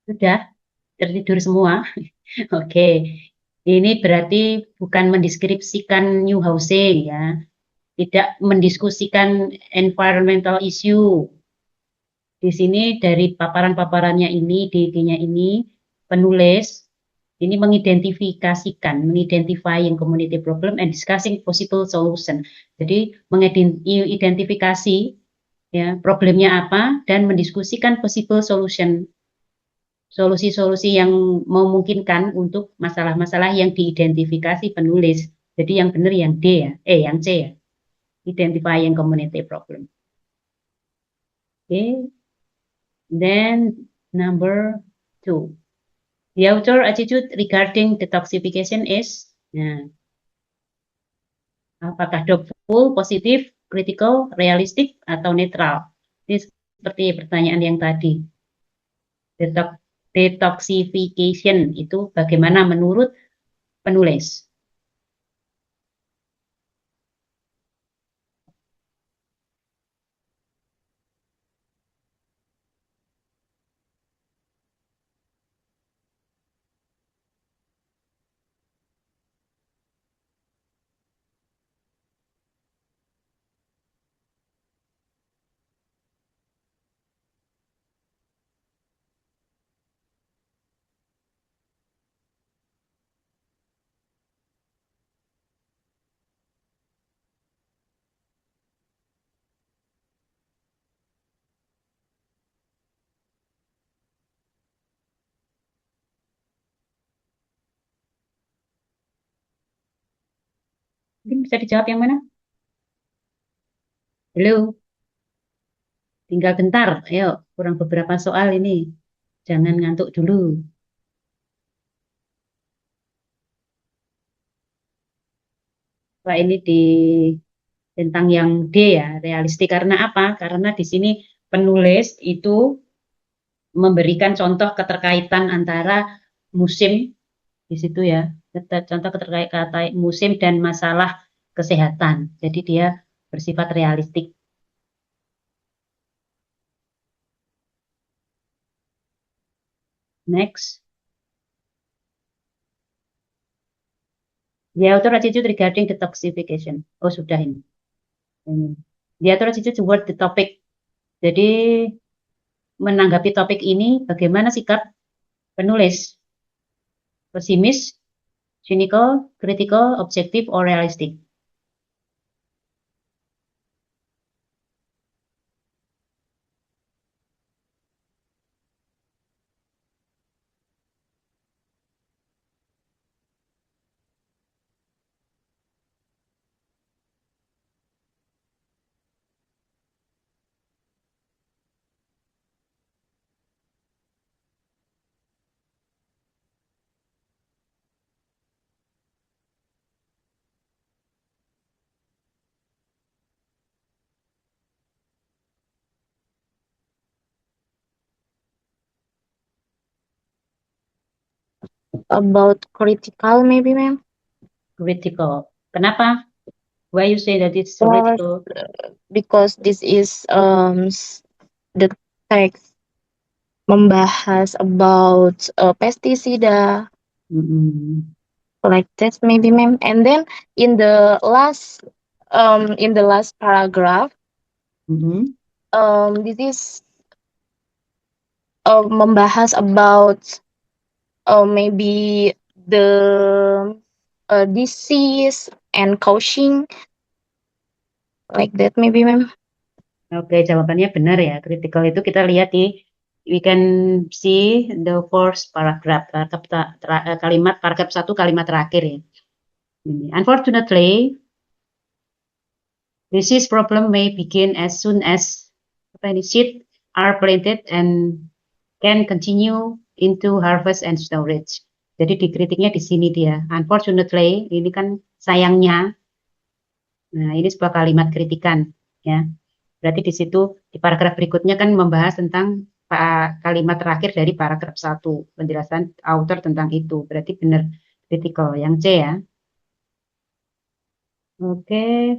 Sudah tertidur semua. Oke. Ini berarti bukan mendeskripsikan new housing ya. Tidak mendiskusikan environmental issue. di sini dari paparan-paparannya ini, ide-idenya ini, penulis ini identifying community problem and discussing possible solution. Jadi mengidentifikasi ya problemnya apa dan mendiskusikan possible solution, solusi-solusi yang memungkinkan untuk masalah-masalah yang diidentifikasi penulis. Jadi yang benar yang D ya, yang C ya. Identifying community problem. Okay. Then number 2. The author attitude regarding detoxification is, nah, apakah doubtful, positif, critical, realistic, atau netral? Ini seperti pertanyaan yang tadi. Detoxification itu bagaimana menurut penulis? Mungkin bisa dijawab yang mana? Halo, tinggal bentar. Ayo, kurang beberapa soal ini. Jangan ngantuk dulu. Pak ini tentang yang D ya, realistik. Karena apa? Karena di sini penulis itu memberikan contoh keterkaitan antara musim di situ ya, contoh keterkaitan musim dan masalah kesehatan. Jadi dia bersifat realistik. Next. The author attitude regarding detoxification. Oh, sudah ini. The author attitude toward the topic. Jadi menanggapi topik ini, bagaimana sikap penulis? Pesimis, cynical, critical, objective, or realistic? About critical, maybe, ma'am. Critical. Kenapa? Why you say that it's Well, critical? because this is the text membahas about pesticida, like that, maybe, ma'am. And then in the last paragraph, this is membahas about maybe the disease and causing, like that, maybe, ma'am. Oke, jawabannya benar ya. Critical itu kita lihat we can see the first paragraph, kalimat paragraf 1 kalimat terakhir ya. Unfortunately, disease problem may begin as soon as seeds are planted and can continue into harvest and storage. Jadi dikritiknya di sini dia. Unfortunately, ini kan sayangnya. Nah, ini sebuah kalimat kritikan ya. Berarti di situ di paragraf berikutnya kan membahas tentang kalimat terakhir dari paragraf 1, penjelasan author tentang itu. Berarti benar critical yang C ya. Oke.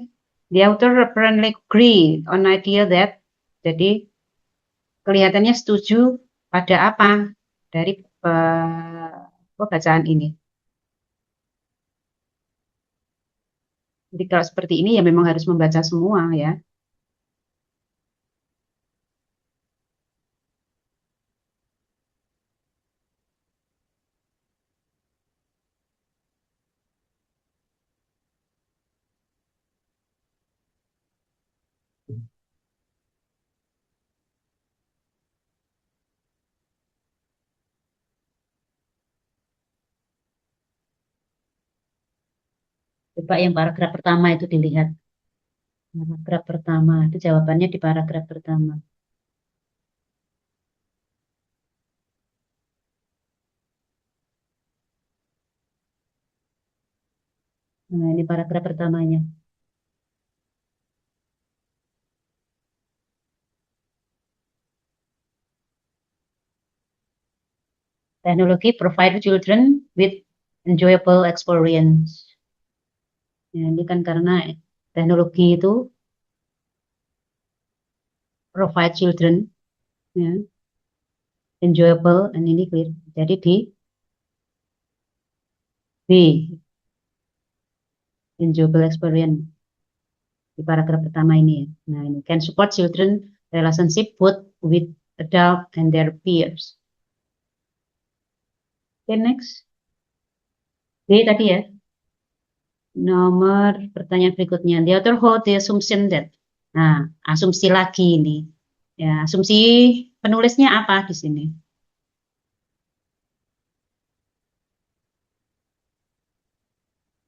The author apparently agree on idea that, jadi kelihatannya setuju pada apa dari bacaan ini. Jadi kalau seperti ini ya memang harus membaca semua ya. Coba yang paragraf pertama itu dilihat. Paragraf pertama itu jawabannya di paragraf pertama. Nah, ini paragraf pertamanya. Teknologi provide children with enjoyable experience. Ya, ini kan karena teknologi itu provide children, ya, enjoyable, dan ini clear. Jadi di B, enjoyable experience di paragraf pertama ini. Ya. Nah, ini can support children relationship both with adult and their peers. Okay, next. B tadi ya. Nomor pertanyaan berikutnya. The author hold the assumption that. Nah, asumsi lagi ini. Ya, asumsi penulisnya apa di sini?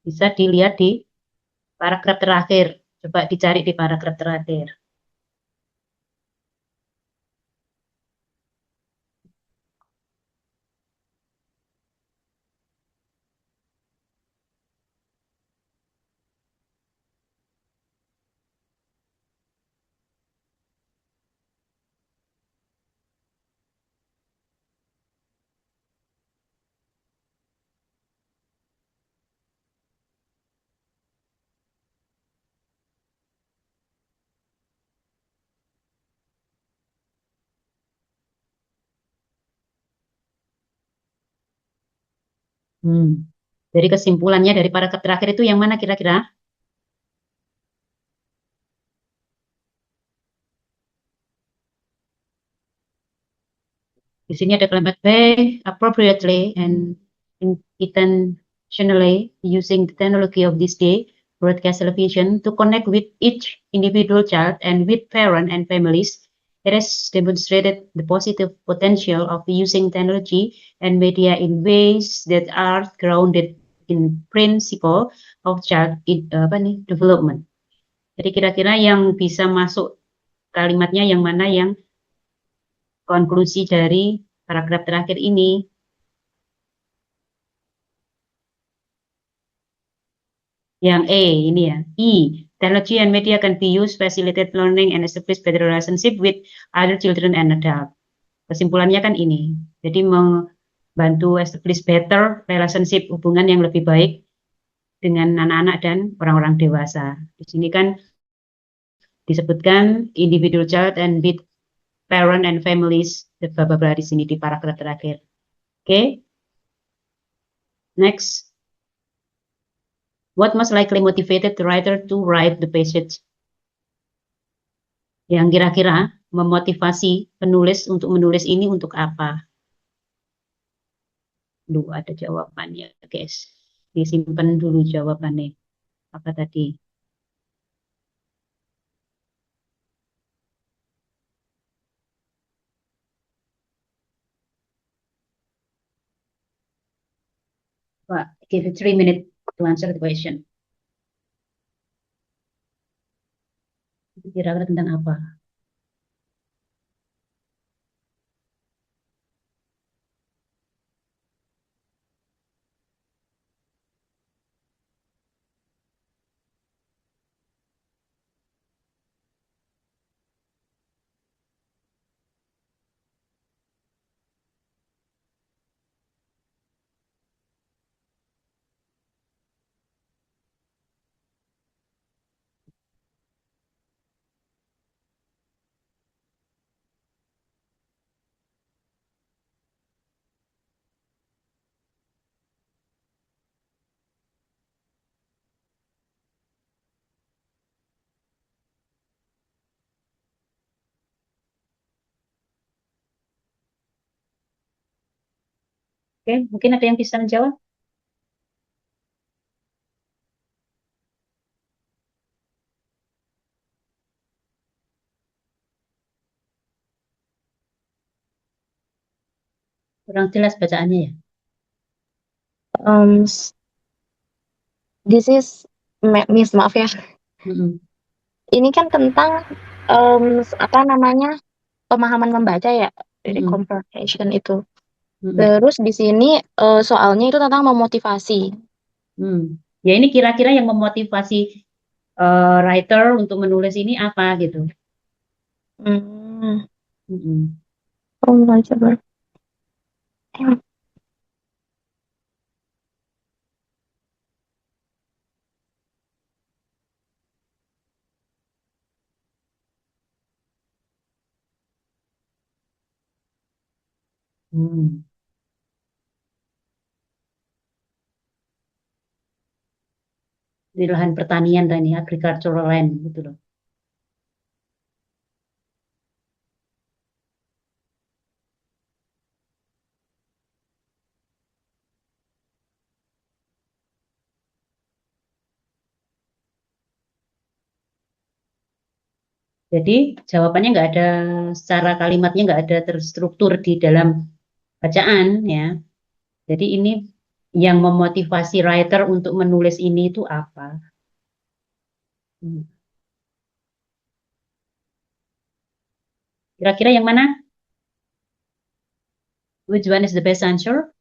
Bisa dilihat di paragraf terakhir. Coba dicari di paragraf terakhir. Dari kesimpulannya dari paragraf terakhir itu yang mana kira-kira? Di sini ada kalimat by appropriately and intentionally using the technology of this day, broadcast television, to connect with each individual child and with parents and families. It has demonstrated the positive potential of using technology and media in ways that are grounded in principle of child development. Jadi kira-kira yang bisa masuk kalimatnya yang mana yang konklusi dari paragraf terakhir ini? Yang E ini ya. E, technology and media can be used facilitate learning and establish better relationship with other children and adult. Kesimpulannya kan ini. Jadi membantu establish better relationship, hubungan yang lebih baik dengan anak-anak dan orang-orang dewasa. Di sini kan disebutkan individual child and with parent and families, bla di sini di paragraf terakhir. Oke. Next. What most likely motivated the writer to write the passage? Yang kira-kira memotivasi penulis untuk menulis ini untuk apa? Duh, ada jawabannya, guys. Disimpan dulu jawabannya. Apa tadi? Pak, give you 3 minutes to answer the question. Kira-kira tentang apa? Oke, mungkin ada yang bisa menjawab? Kurang jelas bacaannya ya? This is Miss, maaf ya. Mm-mm. Ini kan tentang apa namanya, pemahaman membaca ya, dari Mm-mm. comprehension itu. Mm-mm. Terus di sini soalnya itu tentang memotivasi. Ya ini kira-kira yang memotivasi writer untuk menulis ini apa gitu. Hmm. Mm-mm. Oh, baca ber- eh, Hmm. Di lahan pertanian dan ini agricultural land gitu loh. Jadi jawabannya nggak ada secara kalimatnya nggak ada terstruktur di dalam bacaan ya. Jadi ini yang memotivasi writer untuk menulis ini itu apa? Hmm. Kira-kira yang mana? Which one is the best answer?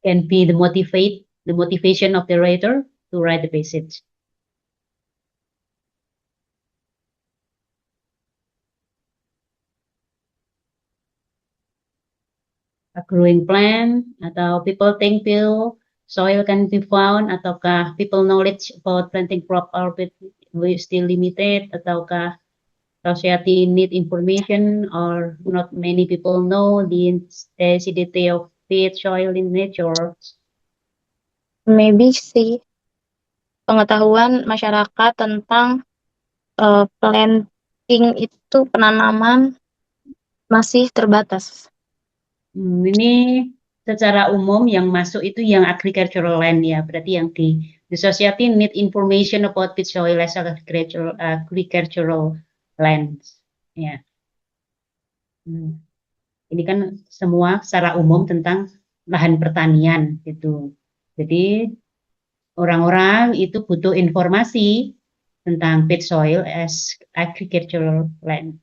Can be the motivation of the writer to write the passage. A growing plant atau people think pill soil can be found ataukah people knowledge about planting crop orbit still limited ataukah society need information or not many people know the acidity of peat soil in nature. maybe sih pengetahuan masyarakat tentang planting itu, penanaman masih terbatas. Ini secara umum yang masuk itu yang agricultural land ya, berarti yang di the society need information about peat soil as agricultural lands. Ya. Hmm. Ini kan semua secara umum tentang lahan pertanian gitu. Jadi orang-orang itu butuh informasi tentang peat soil as agricultural land.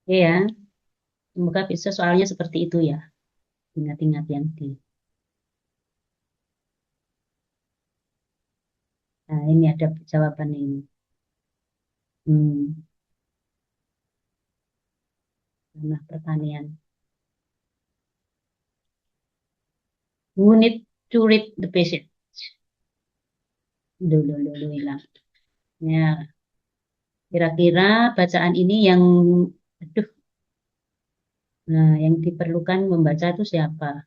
Iya, semoga bisa soalnya seperti itu ya. Ingat-ingat yang di. Nah, ini ada jawaban ini. Hmm, tanah pertanian. Who need to read the passage? Dulu hilang. Ya, kira-kira bacaan ini yang, aduh, nah yang diperlukan membaca itu siapa?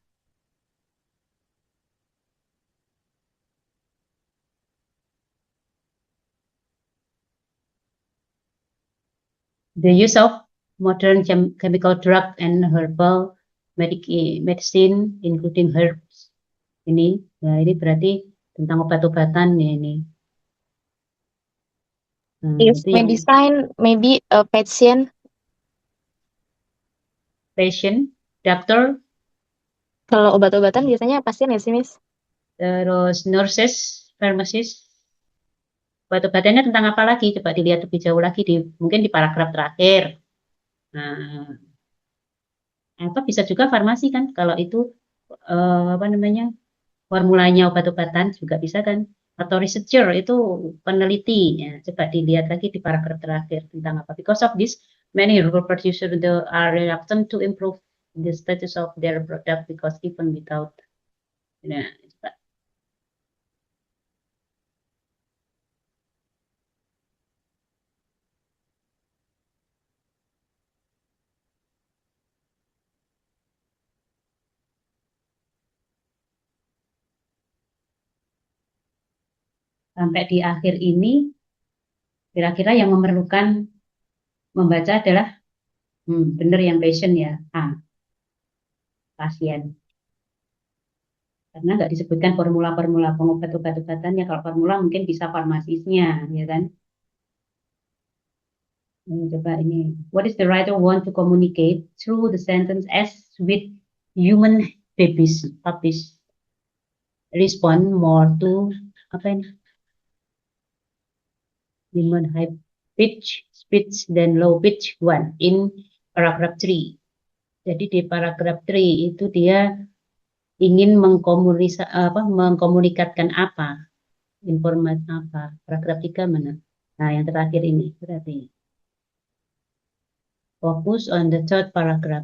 The use of modern chemical drug and herbal medicine, including herbs. Ini, ya ini berarti tentang obat-obatan ya ini. Nah, If itu yang medicine, maybe a patient. patient, doctor, Kalau obat-obatan biasanya pasien ya sih, Miss? terus nurses, pharmacist. Obat-obatannya tentang apa lagi? Coba dilihat lebih jauh lagi di mungkin di paragraf terakhir. Nah, atau bisa juga farmasi kan kalau itu apa namanya formulanya obat-obatan juga bisa kan atau researcher itu peneliti ya, coba dilihat lagi di paragraf terakhir tentang apa because of this many rural producers are reluctant to improve the status of their product because even without nah, coba. Sampai di akhir ini kira-kira yang memerlukan membaca adalah benar yang passion ya pasien karena nggak disebutkan formula-formula pengobat-obat-obatannya kalau formula mungkin bisa farmasisnya ya kan. Coba ini. What is the writer want to communicate through the sentence as with human babies, puppies? respond more to apa ini? Demand high pitch speech dan low pitch one in paragraph 3. Jadi di paragraph 3 itu dia ingin mengkomunikatkan apa, informasi apa. Paragraf 3 mana? Nah, yang terakhir ini berarti focus on the third paragraph.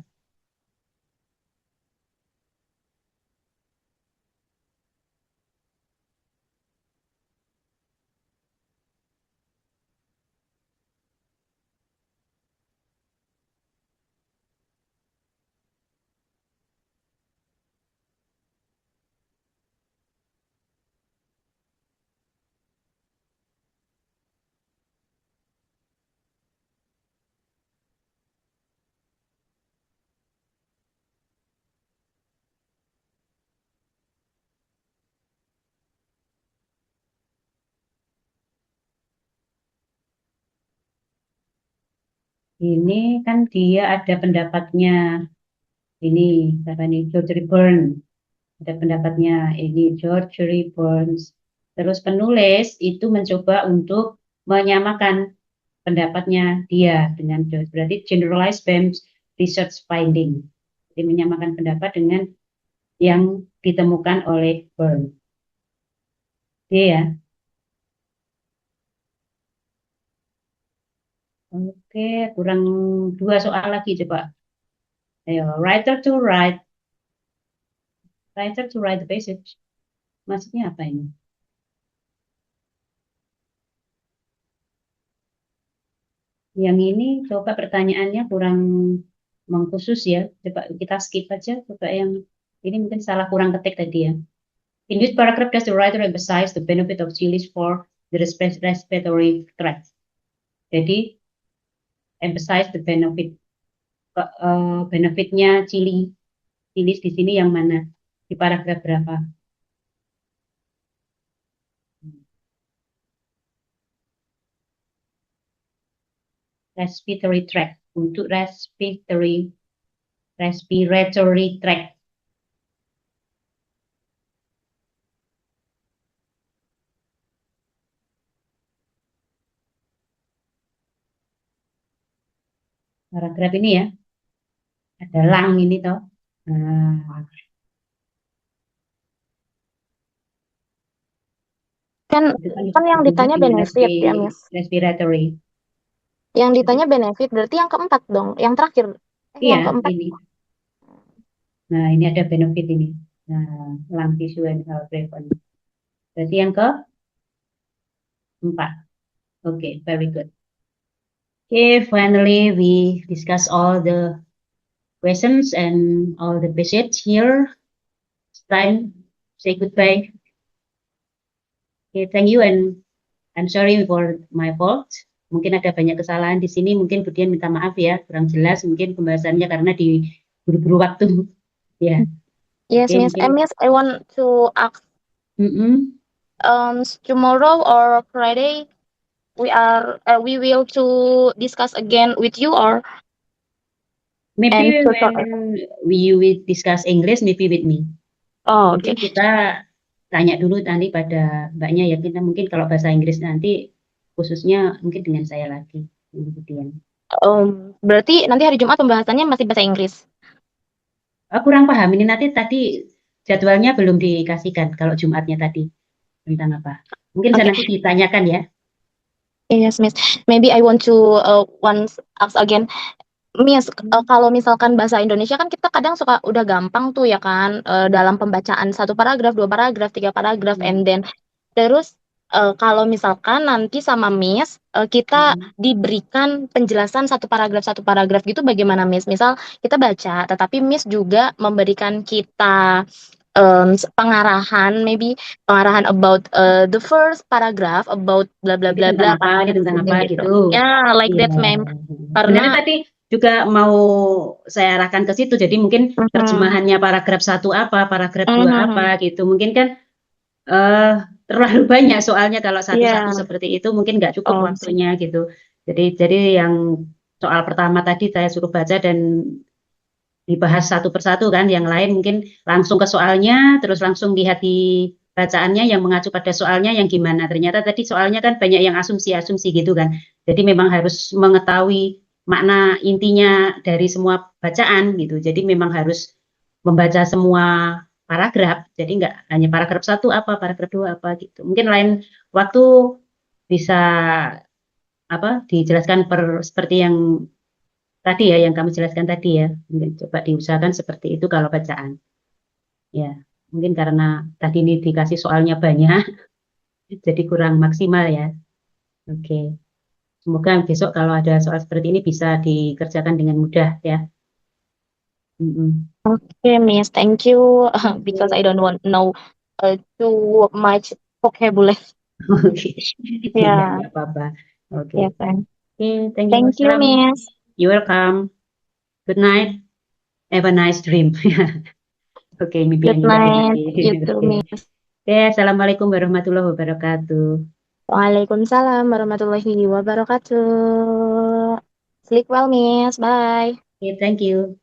Ini kan dia ada pendapatnya. Ini apa nih? George Reburn. Ada pendapatnya ini George Reburn. Terus penulis itu mencoba untuk menyamakan pendapatnya dia dengan George. Berarti generalized Bam's research finding. Jadi menyamakan pendapat dengan yang ditemukan oleh Byrne. Oke ya. Oke, kurang 2 soal lagi coba. Ayo, writer to write the passage. Maksudnya apa ini? Yang ini coba pertanyaannya kurang mengkhusus ya. Coba kita skip aja. Coba yang ini mungkin salah kurang ketik tadi ya. In which paragraph does the writer emphasize the benefit of chilies for the respiratory tract? Jadi emphasize the benefit. Benefitnya chili di sini yang mana? Di paragraf berapa? Respiratory tract. Untuk respiratory tract. Paragraf ini ya. Ada lang ini toh. Nah, Kan yang ditanya benefit ya, Miss. Respiratory. Yang ditanya benefit berarti yang keempat dong, yang terakhir. Iya, Yang keempat. ini. Nah, ini ada benefit ini. Nah, lung tissue and health revon. Berarti yang ke-4. Okay, very good. Okay, finally we discuss all the questions and all the passage here. It's time say goodbye. Okay, thank you and I'm sorry for my fault. Mungkin ada banyak kesalahan di sini. Mungkin Budian minta maaf ya, kurang jelas mungkin pembahasannya karena di buru-buru waktu. Ya. Yes, Okay, Miss. Miss, I want to ask. Tomorrow or Friday, we will to discuss again with you or maybe when we will discuss English, maybe with me. Oh, okay. Kita tanya dulu nanti pada mbaknya ya, kita mungkin kalau bahasa Inggris nanti khususnya mungkin dengan saya lagi kemudian. Berarti nanti hari Jumat pembahasannya masih bahasa Inggris. Kurang paham ini nanti tadi jadwalnya belum dikasihkan kalau Jumatnya tadi tentang apa. Mungkin okay. Nanti ditanyakan ya. Yes, Miss. Maybe I want to once ask again. Miss, kalau misalkan bahasa Indonesia kan kita kadang suka udah gampang tuh ya kan, dalam pembacaan 1 paragraf, 2 paragraf, 3 paragraf, and then terus kalau misalkan nanti sama Miss kita diberikan penjelasan 1 paragraf gitu, bagaimana Miss? Misal kita baca, tetapi Miss juga memberikan kita pengarahan, maybe pengarahan about the first paragraph about bla bla bla bla tentang apa gitu. Ya, like that, ma'am. Karena tadi juga mau saya arahkan ke situ, jadi mungkin terjemahannya paragraf 1 apa, paragraf 2 apa gitu. Mungkin kan terlalu banyak soalnya kalau satu-satu seperti itu mungkin nggak cukup waktunya gitu. Jadi yang soal pertama tadi saya suruh baca dan dibahas satu persatu kan, yang lain mungkin langsung ke soalnya, terus langsung lihat di bacaannya yang mengacu pada soalnya yang gimana. Ternyata tadi soalnya kan banyak yang asumsi-asumsi gitu kan. Jadi memang harus mengetahui makna intinya dari semua bacaan gitu. Jadi memang harus membaca semua paragraf. Jadi nggak hanya paragraf satu apa, paragraf dua apa gitu. Mungkin lain waktu bisa dijelaskan seperti yang tadi ya, yang kamu jelaskan tadi ya. Mungkin coba diusahakan seperti itu kalau bacaan. Ya, mungkin karena tadi ini dikasih soalnya banyak, jadi kurang maksimal ya. Oke. Semoga besok kalau ada soal seperti ini bisa dikerjakan dengan mudah ya. Mm-mm. Okay, Miss. Thank you. Because I don't want know too much vocabulary. Oke. Iya, Yeah. nggak apa-apa. Oke. Yes, and Oke, thank you. thank you, Salam. Miss. You're welcome. Good night. Have a nice dream. Oke, mimpi yang Good indah ya night. nanti. You too, Oke. Miss. Oke, assalamualaikum warahmatullahi wabarakatuh. Waalaikumsalam warahmatullahi wabarakatuh. Sleep well, Miss. Bye. Oke, thank you.